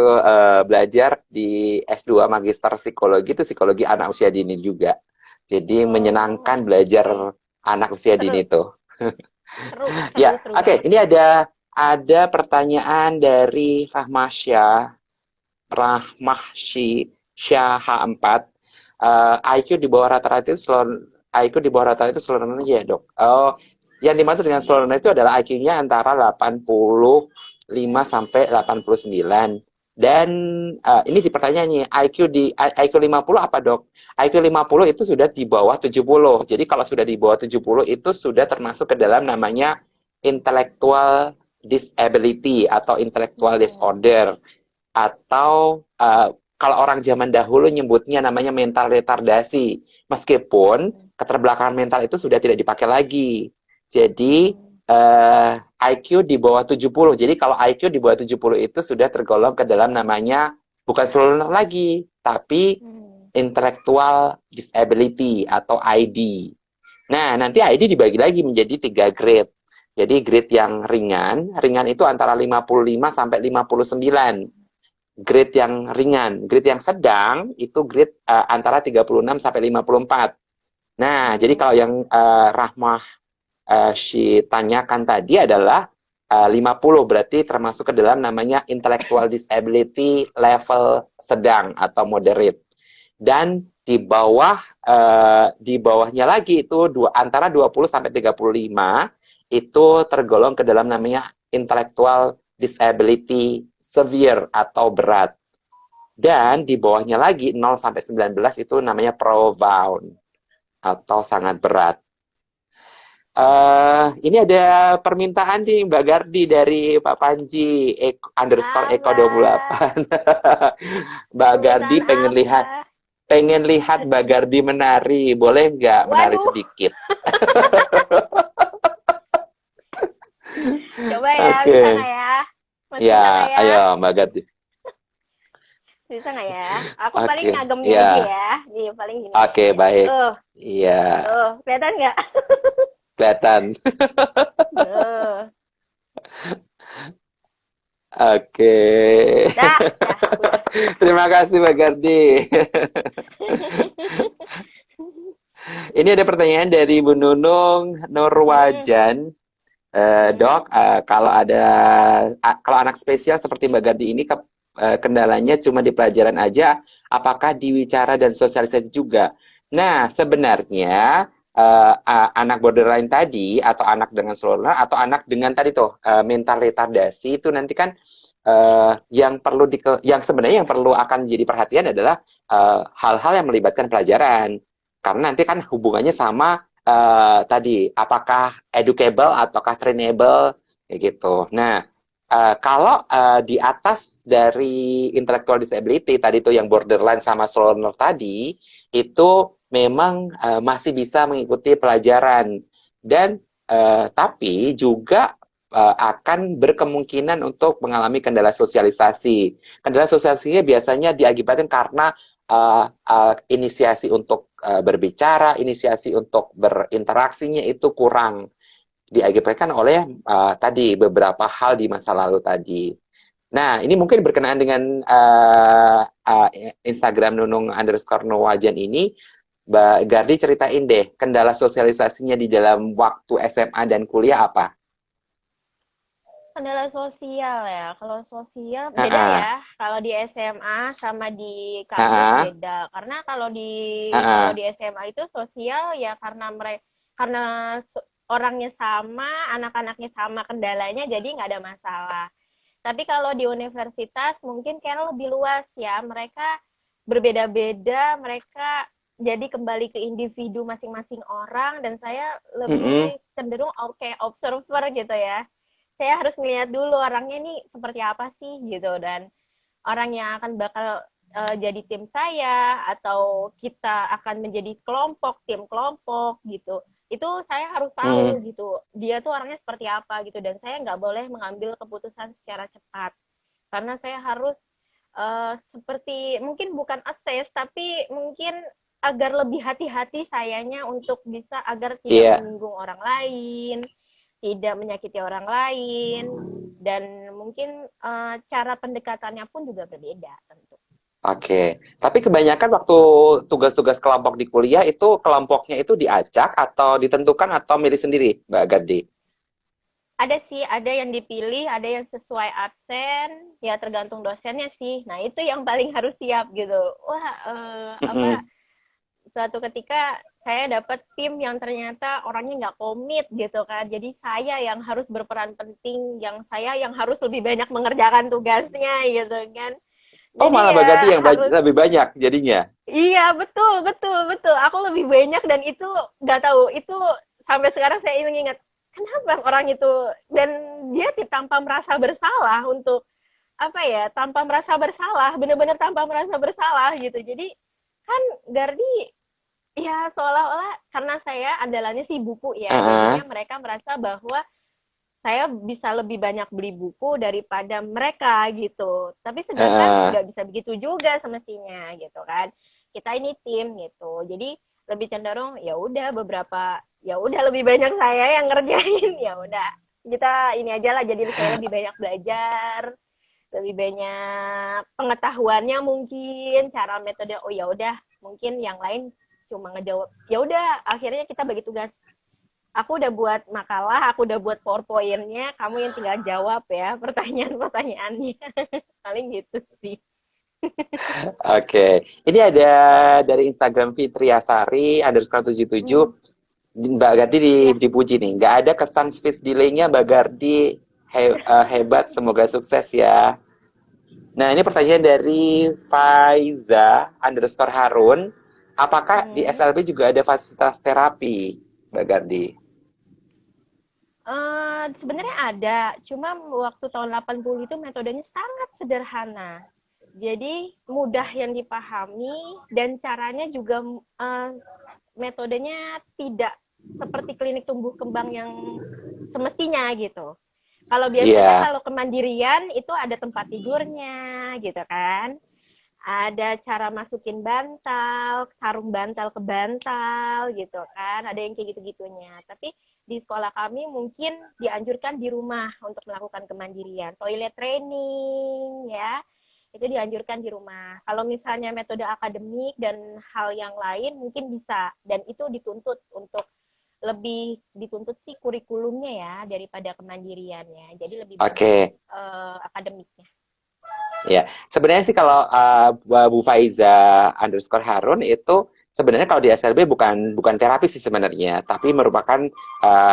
Speaker 1: belajar di S2 Magister Psikologi itu psikologi anak usia dini juga. Jadi
Speaker 2: Oh,
Speaker 1: menyenangkan belajar
Speaker 2: oke.
Speaker 1: anak usia dini
Speaker 2: Seru,
Speaker 1: itu.
Speaker 2: seru, seru,
Speaker 1: Ya,
Speaker 2: seru
Speaker 1: oke.
Speaker 2: banget.
Speaker 1: Ini ada pertanyaan dari Rahmahsy Syah H4. IQ di bawah rata-rata itu IQ di bawah rata-rata itu slow learner ya, Dok. Oh, yang dimaksud dengan slow learner itu adalah IQ-nya antara 85 sampai 89. Dan ini di pertanyaannya, IQ 50 apa, Dok? IQ 50 itu sudah di bawah 70. Jadi kalau sudah di bawah 70 itu sudah termasuk ke dalam namanya intellectual disability atau intellectual
Speaker 2: Hmm.
Speaker 1: disorder, atau kalau orang zaman dahulu nyebutnya namanya mental retardasi, meskipun
Speaker 2: Hmm.
Speaker 1: keterbelakangan mental itu sudah tidak dipakai lagi. Jadi
Speaker 2: Hmm.
Speaker 1: IQ di bawah 70. Jadi kalau IQ di bawah 70 itu sudah tergolong ke dalam namanya bukan slow learner lagi, tapi
Speaker 2: Hmm.
Speaker 1: intellectual disability atau ID. Nah, nanti ID dibagi lagi menjadi 3 grade. Jadi grade yang ringan, ringan itu antara 55 sampai 59. Grade yang ringan, grade yang sedang itu grade antara 36 sampai 54. Nah, jadi kalau
Speaker 2: Hmm.
Speaker 1: yang Rahmah si tanyakan tadi adalah 50 berarti termasuk ke dalam namanya intellectual disability level sedang atau moderate. Dan di bawahnya lagi itu antara 20 sampai 35 itu tergolong ke dalam namanya intellectual disability severe atau berat. Dan di bawahnya lagi 0 sampai 19 itu namanya profound atau sangat berat. Ini ada permintaan nih Mbak Gardi dari Pak Panji underscore Eko
Speaker 2: Apa?
Speaker 1: 28. Mbak Gardi
Speaker 2: Permintaan apa?
Speaker 1: pengen lihat Mbak Gardi menari, boleh nggak menari
Speaker 2: Waduh,
Speaker 1: sedikit?
Speaker 2: coba ya,
Speaker 1: Oke,
Speaker 2: bisa nggak ya? Masih
Speaker 1: ya,
Speaker 2: bisa nggak ya?
Speaker 1: ayo Mbak Gardi.
Speaker 2: Bisa nggak ya? Aku paling
Speaker 1: Oke,
Speaker 2: ngagemnya aja
Speaker 1: ya,
Speaker 2: ya. Nih, paling gini
Speaker 1: oke
Speaker 2: nih.
Speaker 1: baik,
Speaker 2: Tuh,
Speaker 1: iya,
Speaker 2: tuh, kelihatan nggak?
Speaker 1: kelihatan.
Speaker 2: Tuh.
Speaker 1: Oke,
Speaker 2: Dah, dah, udah.
Speaker 1: terima kasih Mbak Gardi. Ini ada pertanyaan dari Bu Nunung
Speaker 2: Hmm,
Speaker 1: Nurwajan.
Speaker 2: hmm.
Speaker 1: Dok, kalau anak spesial seperti Mbak Gardi ini kendalanya cuma di pelajaran aja, apakah di wicara dan sosialisasi juga? Nah, sebenarnya anak borderline tadi atau anak dengan slow learner atau anak dengan tadi tuh mental retardasi itu nanti kan yang sebenarnya yang perlu akan jadi perhatian adalah hal-hal yang melibatkan pelajaran. Karena nanti kan hubungannya sama tadi apakah educable ataukah trainable kayak gitu. Nah, kalau di atas dari intellectual disability tadi itu yang borderline sama slow learner tadi itu memang masih bisa mengikuti pelajaran, dan tapi juga akan berkemungkinan untuk mengalami kendala sosialisasi. Kendala sosialisasinya biasanya diakibatkan karena inisiasi untuk berbicara, inisiasi untuk berinteraksinya itu kurang, diakibatkan oleh tadi beberapa hal di masa lalu tadi. Nah, ini mungkin berkenaan dengan Instagram Nunung underscore Nowajan ini. Mbak Gardi ceritain deh, kendala sosialisasinya di dalam waktu SMA dan kuliah apa?
Speaker 2: Kendala sosial ya. Kalau sosial
Speaker 1: Ah,
Speaker 2: beda ya.
Speaker 1: ah,
Speaker 2: Kalau di SMA sama di kampus
Speaker 1: ah,
Speaker 2: beda. Karena kalau di
Speaker 1: ah,
Speaker 2: SMA itu sosial ya karena mereka karena orangnya sama, anak-anaknya sama kendalanya, jadi nggak ada masalah. Tapi kalau di universitas mungkin kayak lebih luas ya. Mereka berbeda-beda, mereka jadi kembali ke individu masing-masing orang, dan saya
Speaker 1: Mm-mm.
Speaker 2: lebih cenderung kayak observer gitu ya. Saya harus melihat dulu orangnya nih seperti apa sih gitu, dan orang yang akan bakal jadi tim saya, atau kita akan menjadi kelompok, tim kelompok gitu. Itu saya harus tahu
Speaker 1: Mm.
Speaker 2: gitu. Dia tuh orangnya seperti apa gitu, dan saya nggak boleh mengambil keputusan secara cepat. Karena saya harus seperti mungkin bukan assess, tapi mungkin agar lebih hati-hati sayanya, untuk bisa agar tidak
Speaker 1: Iya.
Speaker 2: menyinggung orang lain, tidak menyakiti orang lain, dan mungkin cara pendekatannya pun juga berbeda tentu.
Speaker 1: Oke, tapi kebanyakan waktu tugas-tugas kelompok di kuliah itu kelompoknya itu diacak atau ditentukan atau milih sendiri, Mbak Gadi?
Speaker 2: Ada sih, ada yang dipilih, ada yang sesuai absen, ya tergantung dosennya sih. Nah, itu yang paling harus siap gitu. Wah,
Speaker 1: Mm-mm.
Speaker 2: suatu ketika saya dapat tim yang ternyata orangnya nggak komit gitu kan. Jadi saya yang harus berperan penting, yang harus lebih banyak mengerjakan tugasnya gitu kan.
Speaker 1: Oh,
Speaker 2: Jadi
Speaker 1: malah Mbak Gadi
Speaker 2: ya
Speaker 1: yang
Speaker 2: harus.
Speaker 1: lebih banyak jadinya.
Speaker 2: Iya, betul, betul, betul. Aku lebih banyak, dan itu nggak tahu, itu sampai sekarang saya ingat, kenapa orang itu, dan dia tanpa merasa bersalah, untuk apa ya, tanpa merasa bersalah, benar-benar tanpa merasa bersalah gitu. Jadi kan Gardi, ya seolah-olah karena saya andalannya sih buku ya,
Speaker 1: Ah,
Speaker 2: jadinya mereka merasa bahwa saya bisa lebih banyak beli buku daripada mereka gitu. Tapi sedangkan
Speaker 1: ah.
Speaker 2: nggak bisa begitu juga semestinya gitu kan. Kita ini tim gitu. Jadi lebih cenderung ya udah, lebih banyak saya yang ngerjain, ya udah. Kita ini aja lah, jadi saya lebih banyak belajar, lebih banyak pengetahuannya mungkin, cara metode, oh ya udah, mungkin yang lain cuma ngejawab. Ya udah, akhirnya kita bagi tugas. Aku udah buat makalah, aku udah buat PowerPoint-nya, kamu yang tinggal jawab ya pertanyaan-pertanyaannya. Paling gitu sih.
Speaker 1: Oke, ini ada dari Instagram Fitriasari _77.
Speaker 2: Hmm,
Speaker 1: Mbak Gardi
Speaker 2: ya.
Speaker 1: dipuji nih, nggak ada kesan space delay-nya Mbak Gardi. Hebat, semoga sukses ya. Nah, ini pertanyaan dari Faiza_Harun. Apakah di
Speaker 2: Hmm.
Speaker 1: SLB juga ada fasilitas terapi, Mbak Gardi?
Speaker 2: Sebenarnya ada, cuma waktu tahun 80 itu metodenya sangat sederhana. Jadi mudah yang dipahami, dan caranya juga metodenya tidak seperti klinik tumbuh kembang yang semestinya gitu. Kalau biasanya
Speaker 1: Iya.
Speaker 2: kalau kemandirian itu ada tempat tidurnya gitu kan. Ada cara masukin bantal, sarung bantal ke bantal gitu kan. Ada yang kayak gitu-gitunya. Tapi di sekolah kami mungkin dianjurkan di rumah untuk melakukan kemandirian. Toilet training ya, itu dianjurkan di rumah. Kalau misalnya metode akademik dan hal yang lain mungkin bisa, dan itu dituntut, untuk lebih dituntut sih kurikulumnya ya daripada kemandiriannya. Jadi lebih banyak
Speaker 1: Oke.
Speaker 2: akademiknya.
Speaker 1: Ya, sebenarnya sih kalau Bu Faiza _Harun itu sebenarnya kalau di SLB bukan terapi sih sebenarnya, tapi merupakan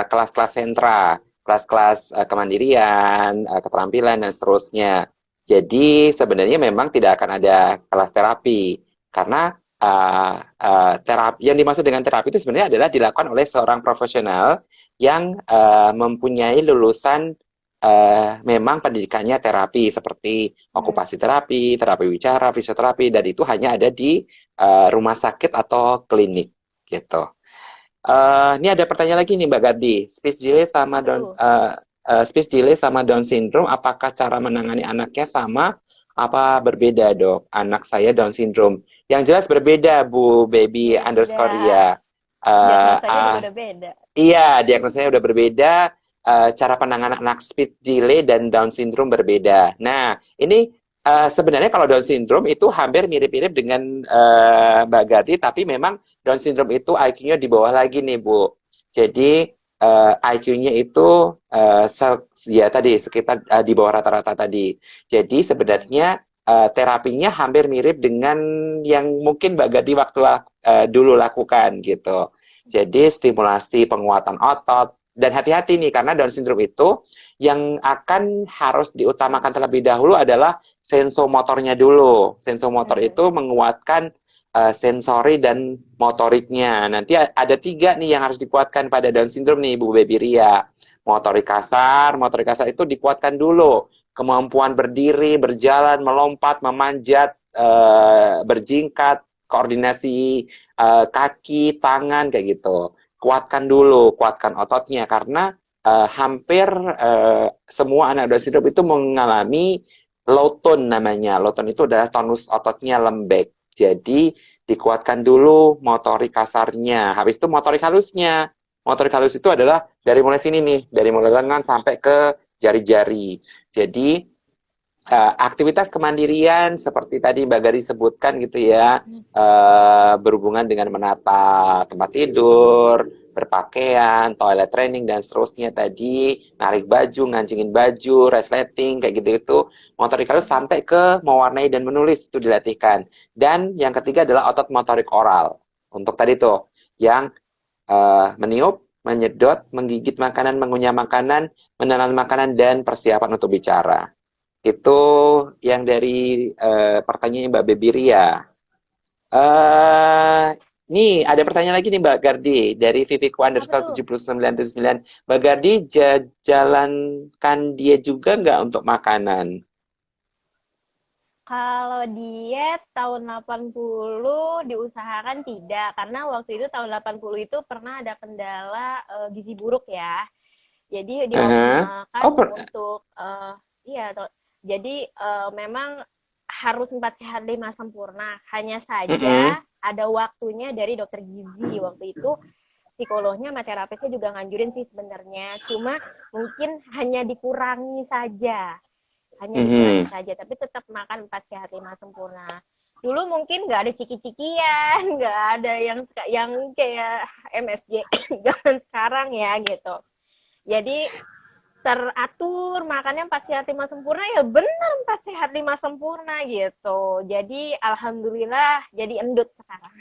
Speaker 1: kelas-kelas sentra, kelas-kelas kemandirian, keterampilan dan seterusnya. Jadi sebenarnya memang tidak akan ada kelas terapi karena terapi yang dimaksud dengan terapi itu sebenarnya adalah dilakukan oleh seorang profesional yang mempunyai lulusan memang pendidikannya terapi seperti
Speaker 2: Hmm.
Speaker 1: okupasi terapi, terapi wicara, fisioterapi, dan itu hanya ada di rumah sakit atau klinik gitu. Ini ada pertanyaan lagi nih Mbak Gardi,
Speaker 2: Apa tuh?
Speaker 1: speech delay sama Down syndrome, apakah cara menangani anaknya sama apa berbeda dok? Anak saya Down syndrome. Yang jelas berbeda Bu Baby underscore
Speaker 2: Beda.
Speaker 1: ya. Uh,
Speaker 2: Diagnosanya juga
Speaker 1: uh,
Speaker 2: udah beda.
Speaker 1: Iya, diagnosanya udah berbeda, cara penanganan anak speech delay dan Down syndrome berbeda. Nah, ini sebenarnya kalau Down syndrome itu hampir mirip-mirip dengan Mbak Gati, tapi memang Down syndrome itu IQ-nya di bawah lagi nih, Bu. Jadi IQ-nya itu ya tadi sekitar di bawah rata-rata tadi. Jadi
Speaker 2: Hmm.
Speaker 1: sebenarnya terapinya hampir mirip dengan yang mungkin Mbak Gati waktu dulu lakukan gitu. Jadi stimulasi penguatan otot, dan hati-hati nih karena Down syndrome itu yang akan harus diutamakan terlebih dahulu adalah sensomotornya dulu. Sensomotor
Speaker 2: Hmm.
Speaker 1: itu menguatkan sensori dan motoriknya. Nanti ada 3 nih yang harus dikuatkan pada Down syndrome nih, Bu Baby Ria. Motorik kasar itu dikuatkan dulu. Kemampuan berdiri, berjalan, melompat, memanjat, berjingkat, koordinasi kaki, tangan, kayak gitu. Kuatkan dulu, kuatkan ototnya, karena hampir semua anak Down syndrome itu mengalami low tone namanya. Low tone itu adalah tonus ototnya lembek. Jadi dikuatkan dulu motorik kasarnya. Habis itu motorik halusnya. Motorik halus itu adalah dari mulai sini nih, dari mulai lengan sampai ke jari-jari. Jadi aktivitas kemandirian seperti tadi Mbak Gari sebutkan gitu ya, berhubungan dengan menata tempat tidur, berpakaian, toilet training dan seterusnya tadi, narik baju, ngancingin baju, resleting kayak gitu-gitu, motorik halus sampai ke mewarnai dan menulis itu dilatihkan. Dan yang ketiga adalah otot motorik oral. Untuk tadi tuh yang meniup, menyedot, menggigit makanan, mengunyah makanan, menelan makanan dan persiapan untuk bicara. Itu yang dari pertanyaan Mbak Baby Ria. Nih, ada pertanyaan lagi nih Mbak Gardi dari Viviku
Speaker 2: Apa
Speaker 1: underscore
Speaker 2: tuh?
Speaker 1: 7979. Mbak Gardi, jalankan dia juga nggak untuk makanan?
Speaker 2: Kalau diet tahun 80 diusahakan tidak, karena waktu itu tahun 80 itu pernah ada kendala gizi buruk ya. Jadi dioptimalkan
Speaker 1: Oh,
Speaker 2: untuk iya, jadi memang harus 4 sehat 5 sempurna. Hanya saja ada waktunya dari dokter gizi waktu itu. Psikolognya sama terapisnya juga nganjurin sih sebenarnya. Cuma mungkin hanya dikurangi saja. Tapi tetap makan 4 sehat 5 sempurna. Dulu mungkin nggak ada ciki-cikian, nggak ada yang kayak MSG zaman sekarang ya gitu. Jadi teratur makannya 4 sehat 5 sempurna, ya benar 4 sehat 5 sempurna gitu. Jadi alhamdulillah jadi endut sekarang.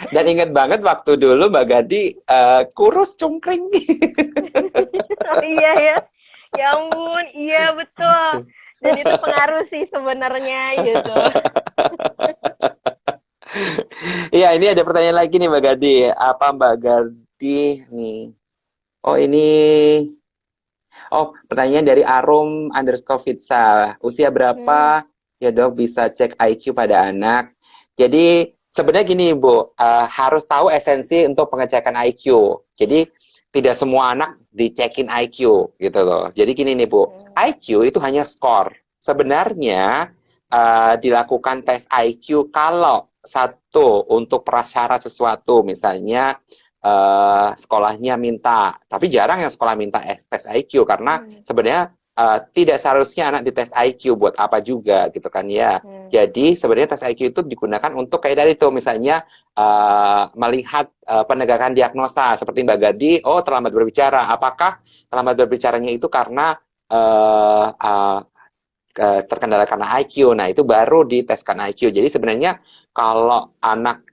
Speaker 1: dan ingat banget waktu dulu Mbak Gadi kurus cungkring.
Speaker 2: Oh iya ya. Ya ampun, iya betul. Dan itu pengaruh sih sebenarnya gitu.
Speaker 1: Iya, ini ada pertanyaan lagi nih Mbak Gadi. Apa Mbak Gadi nih? Oh ini, pertanyaan dari Arum underscore Fitsa. Usia berapa ya dok bisa cek IQ pada anak? Jadi sebenarnya gini Bu, harus tahu esensi untuk pengecekan IQ. Jadi tidak semua anak dicekin IQ gitu loh. Jadi gini nih Bu, IQ itu hanya skor. Sebenarnya dilakukan tes IQ kalau satu untuk prasyarat sesuatu, misalnya sekolahnya minta, tapi jarang yang sekolah minta tes IQ karena sebenarnya tidak seharusnya anak dites IQ buat apa juga gitu kan ya. Jadi sebenarnya tes IQ itu digunakan untuk kayak tadi tuh misalnya melihat penegakan diagnosa seperti Mbak Gadi, terlambat berbicara. Apakah terlambat berbicaranya itu karena terkendala karena IQ. Nah, itu baru diteskan IQ. Jadi sebenarnya kalau anak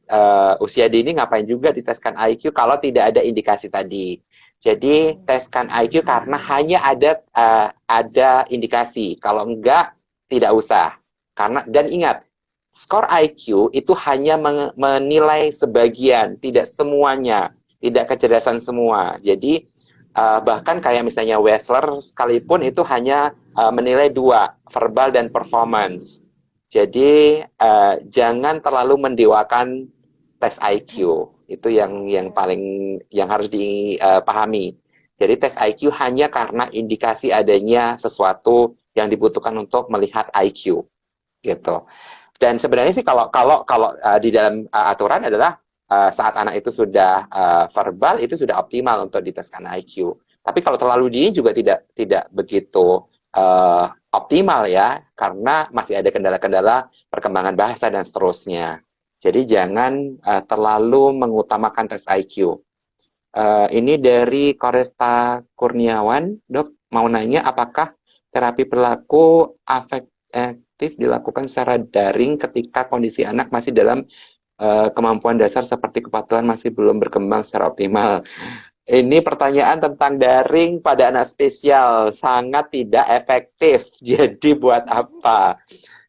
Speaker 1: usia dini ngapain juga diteskan IQ kalau tidak ada indikasi tadi. Jadi teskan IQ karena hanya ada indikasi. Kalau enggak, tidak usah. Dan ingat, skor IQ itu hanya menilai sebagian, tidak semuanya, tidak kecerdasan semua. Jadi bahkan kayak misalnya Wessler sekalipun itu hanya menilai 2, verbal dan performance. Jadi jangan terlalu mendewakan tes IQ. Itu yang harus dipahami. Jadi tes IQ hanya karena indikasi adanya sesuatu yang dibutuhkan untuk melihat IQ gitu. Dan sebenarnya sih kalau di dalam aturan adalah saat anak itu sudah verbal itu sudah optimal untuk diteskan IQ. Tapi kalau terlalu dini juga tidak begitu optimal ya, karena masih ada kendala-kendala perkembangan bahasa dan seterusnya. Jadi jangan terlalu mengutamakan tes IQ. Ini dari Koresta Kurniawan, dok mau nanya apakah terapi perilaku afektif dilakukan secara daring ketika kondisi anak masih dalam kemampuan dasar seperti kepatuhan masih belum berkembang secara optimal. Ini pertanyaan tentang daring pada anak spesial sangat tidak efektif. Jadi buat apa?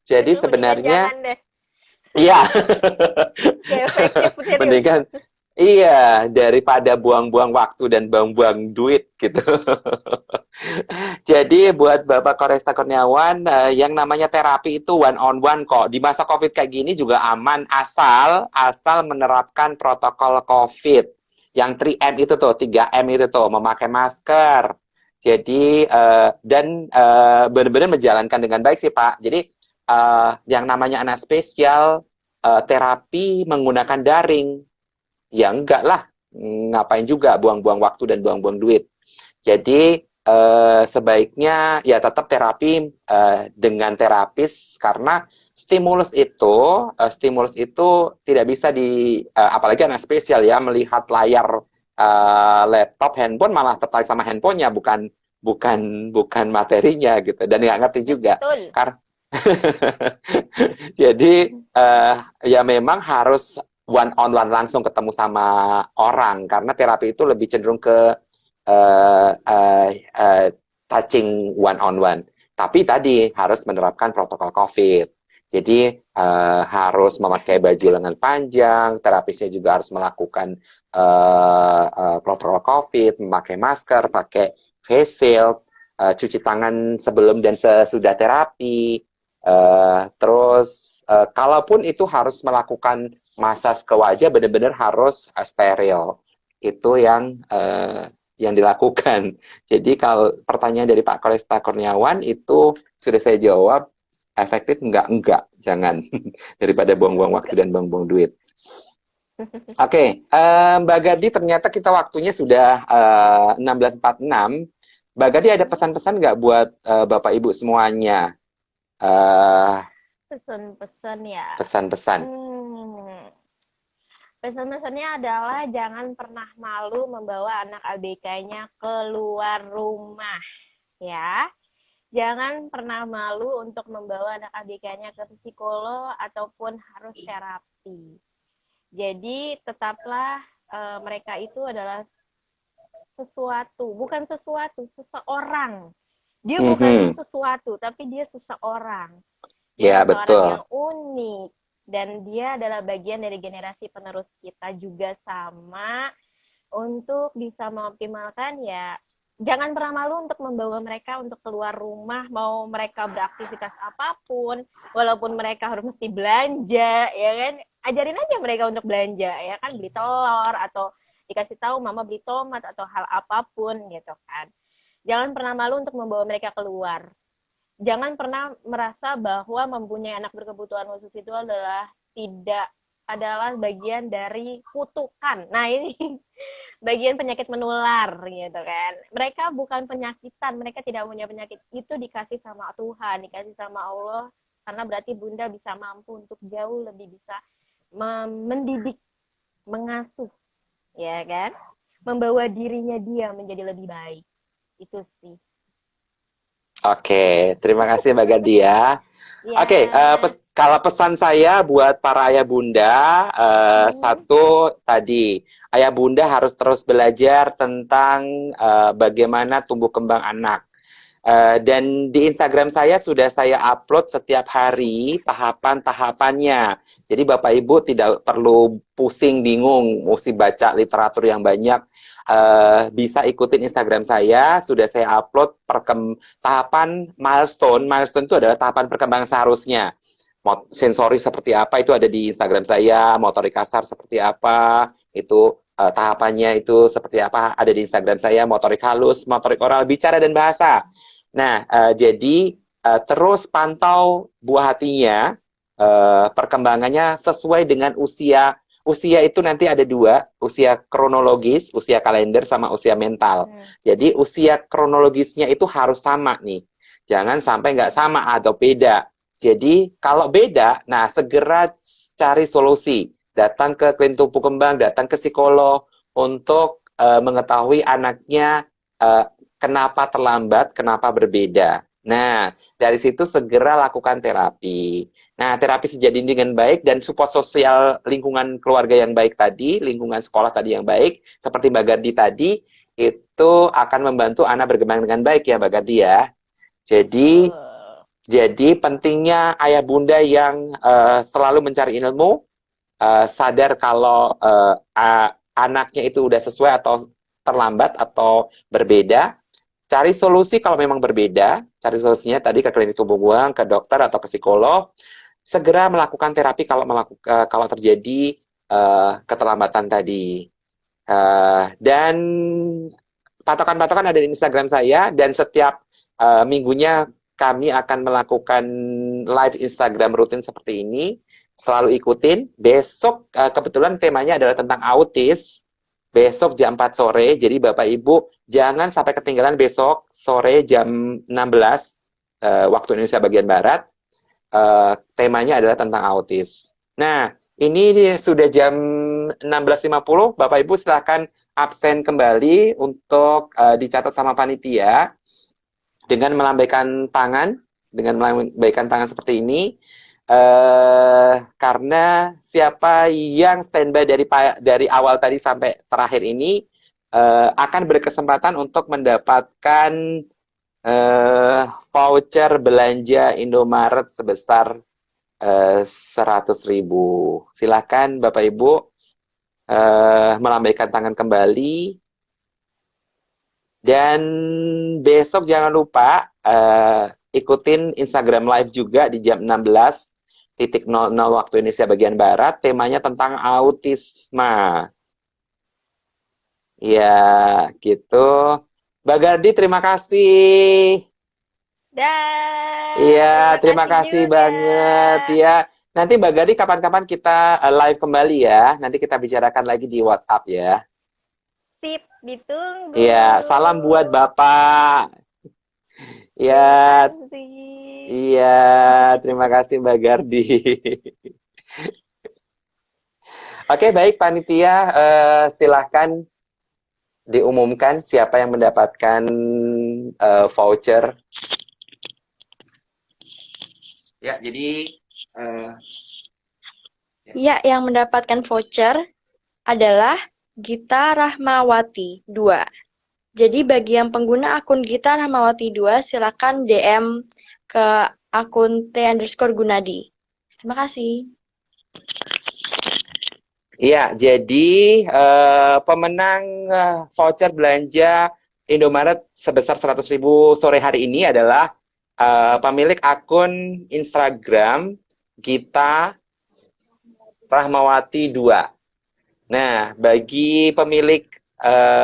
Speaker 1: Jadi
Speaker 2: Aduh, mendingan
Speaker 1: sebenarnya
Speaker 2: jangan deh.
Speaker 1: iya.
Speaker 2: Gak efektif, serius.
Speaker 1: Mendingan iya daripada buang-buang waktu dan buang-buang duit gitu. Jadi buat Bapak Koresta Kurniawan, yang namanya terapi itu one on one kok. Di masa Covid kayak gini juga aman asal menerapkan protokol Covid. Yang 3M itu tuh, 3M itu tuh, memakai masker. Jadi dan benar-benar menjalankan dengan baik sih Pak. Jadi yang namanya anak spesial terapi menggunakan daring. Ya enggak lah, ngapain juga buang-buang waktu dan buang-buang duit. Jadi sebaiknya ya tetap terapi dengan terapis karena stimulus itu tidak bisa apalagi anak spesial ya melihat layar laptop handphone malah tertarik sama handphonenya bukan bukan bukan materinya gitu dan nggak ngerti juga
Speaker 2: Betul.
Speaker 1: karena jadi ya memang harus one on one langsung ketemu sama orang karena terapi itu lebih cenderung ke uh, uh, uh, touching one on one. Tapi tadi harus menerapkan protokol COVID. Jadi harus memakai baju lengan panjang, terapisnya juga harus melakukan protokol COVID, memakai masker, pakai face shield, cuci tangan sebelum dan sesudah terapi. Terus kalaupun itu harus melakukan masas ke wajah benar-benar harus steril. Itu yang dilakukan. Jadi kalau pertanyaan dari Pak Koresta Kurniawan itu sudah saya jawab, efektif enggak, jangan. Daripada buang-buang waktu dan buang-buang duit. Oke, Mbak Gadi ternyata kita waktunya sudah 16.46. Mbak Gadi ada pesan-pesan nggak buat Bapak Ibu semuanya?
Speaker 2: Pesan-pesan ya.
Speaker 1: Pesan-pesan.
Speaker 2: Pesan-pesannya adalah jangan pernah malu membawa anak ABK-nya keluar rumah, ya. Jangan pernah malu untuk membawa anak ABK-nya ke psikolog ataupun harus terapi. Jadi tetaplah mereka itu adalah bukan sesuatu, seseorang. Dia bukan sesuatu, tapi dia seseorang. Dia seseorang yang unik. Dan dia adalah bagian dari generasi penerus kita juga sama. Untuk bisa mengoptimalkan ya, jangan pernah malu untuk membawa mereka untuk keluar rumah, mau mereka beraktivitas apapun, walaupun mereka harus mesti belanja, ya kan? Ajarin aja mereka untuk belanja, ya kan? Beli telur, atau dikasih tahu mama beli tomat, atau hal apapun gitu kan. Jangan pernah malu untuk membawa mereka keluar. Jangan pernah merasa bahwa mempunyai anak berkebutuhan khusus itu adalah bagian dari kutukan. Nah, ini bagian penyakit menular gitu kan. Mereka bukan penyakitan, mereka tidak punya penyakit. Itu dikasih sama Tuhan, dikasih sama Allah, karena berarti Bunda bisa mampu untuk jauh lebih bisa mendidik, mengasuh, ya kan? Membawa dirinya dia menjadi lebih baik. Itu sih.
Speaker 1: Oke, terima kasih Mbak Gadi ya. Oke, kalau pesan saya buat para ayah bunda, satu tadi, ayah bunda harus terus belajar tentang bagaimana tumbuh kembang anak. Dan di Instagram saya sudah saya upload setiap hari tahapan-tahapannya. Jadi Bapak Ibu tidak perlu pusing, bingung, mesti baca literatur yang banyak. Bisa ikutin Instagram saya, sudah saya upload tahapan milestone. Milestone itu adalah tahapan perkembangan seharusnya. Sensori seperti apa itu ada di Instagram saya, motorik kasar seperti apa, itu tahapannya itu seperti apa ada di Instagram saya, motorik halus, motorik oral, bicara dan bahasa. Nah, jadi terus pantau buah hatinya, perkembangannya sesuai dengan usia. Usia itu nanti ada dua, usia kronologis, usia kalender, sama usia mental. Jadi usia kronologisnya itu harus sama nih. Jangan sampai nggak sama atau beda. Jadi kalau beda, nah segera cari solusi. Datang ke klinik tumbuh kembang, datang ke psikolog untuk mengetahui anaknya kenapa terlambat, kenapa berbeda. Nah, dari situ segera lakukan terapi. Nah, terapi sejadi dengan baik dan support sosial lingkungan keluarga yang baik tadi, lingkungan sekolah tadi yang baik, seperti Mbak Gardi tadi, itu akan membantu anak berkembang dengan baik ya Mbak Gardi ya. Jadi, Jadi pentingnya ayah bunda yang selalu mencari ilmu, sadar kalau anaknya itu udah sesuai atau terlambat atau berbeda. Cari solusi kalau memang berbeda, cari solusinya tadi ke klinik tumbuh buang, ke dokter atau ke psikolog. Segera melakukan terapi kalau terjadi keterlambatan tadi. Dan patokan-patokan ada di Instagram saya dan setiap minggunya kami akan melakukan live Instagram rutin seperti ini. Selalu ikutin. Besok kebetulan temanya adalah tentang autis. Besok jam 4 sore. Jadi Bapak Ibu jangan sampai ketinggalan besok sore jam 16 waktu Indonesia bagian Barat. Temanya adalah tentang autis. Nah, ini sudah jam 16.50. Bapak Ibu silakan absen kembali untuk dicatat sama panitia dengan melambaikan tangan, seperti ini. Karena siapa yang standby dari awal tadi sampai terakhir ini akan berkesempatan untuk mendapatkan voucher belanja Indomaret sebesar 100.000. Silakan Bapak Ibu melambaikan tangan kembali. Dan besok jangan lupa ikutin Instagram Live juga di jam 16.00 waktu Indonesia bagian Barat. Temanya tentang autisme. Ya, gitu. Mbak Gardi, terima kasih. Iya, terima kasih
Speaker 2: juga.
Speaker 1: banget ya. Nanti Mbak Gardi kapan-kapan kita live kembali ya. Nanti kita bicarakan lagi di WhatsApp ya.
Speaker 2: Sip, ditunggu.
Speaker 1: Iya, salam buat Bapak.
Speaker 2: Terima
Speaker 1: Ya,
Speaker 2: kasih.
Speaker 1: iya, terima kasih Mbak Gardi. Oke, baik panitia, silahkan diumumkan siapa yang mendapatkan voucher. Ya, jadi
Speaker 3: ya, yang mendapatkan voucher adalah Gita Rahmawati 2. Jadi bagi yang pengguna akun Gita Rahmawati 2, silakan DM ke akun T_Gunadi. Terima kasih.
Speaker 1: iya, jadi pemenang voucher belanja Indomaret sebesar 100.000 sore hari ini adalah pemilik akun Instagram Gita Rahmawati 2. Nah, bagi pemilik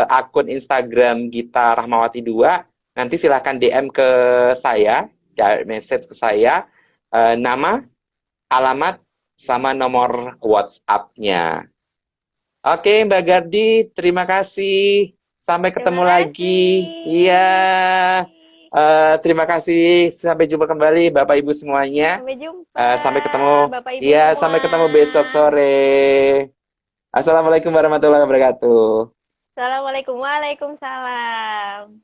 Speaker 1: akun Instagram Gita Rahmawati 2, nanti silahkan DM ke saya, direct message ke saya, nama, alamat, sama nomor WhatsApp-nya. Oke, Mbak Gardi, terima kasih. Sampai ketemu lagi. Iya. Terima kasih. Sampai jumpa kembali, Bapak Ibu semuanya.
Speaker 2: Sampai jumpa.
Speaker 1: Sampai ketemu.
Speaker 2: Bapak Ibu
Speaker 1: Iya,
Speaker 2: semua.
Speaker 1: sampai ketemu besok sore. Assalamualaikum warahmatullahi wabarakatuh.
Speaker 2: Assalamualaikum, waalaikumsalam.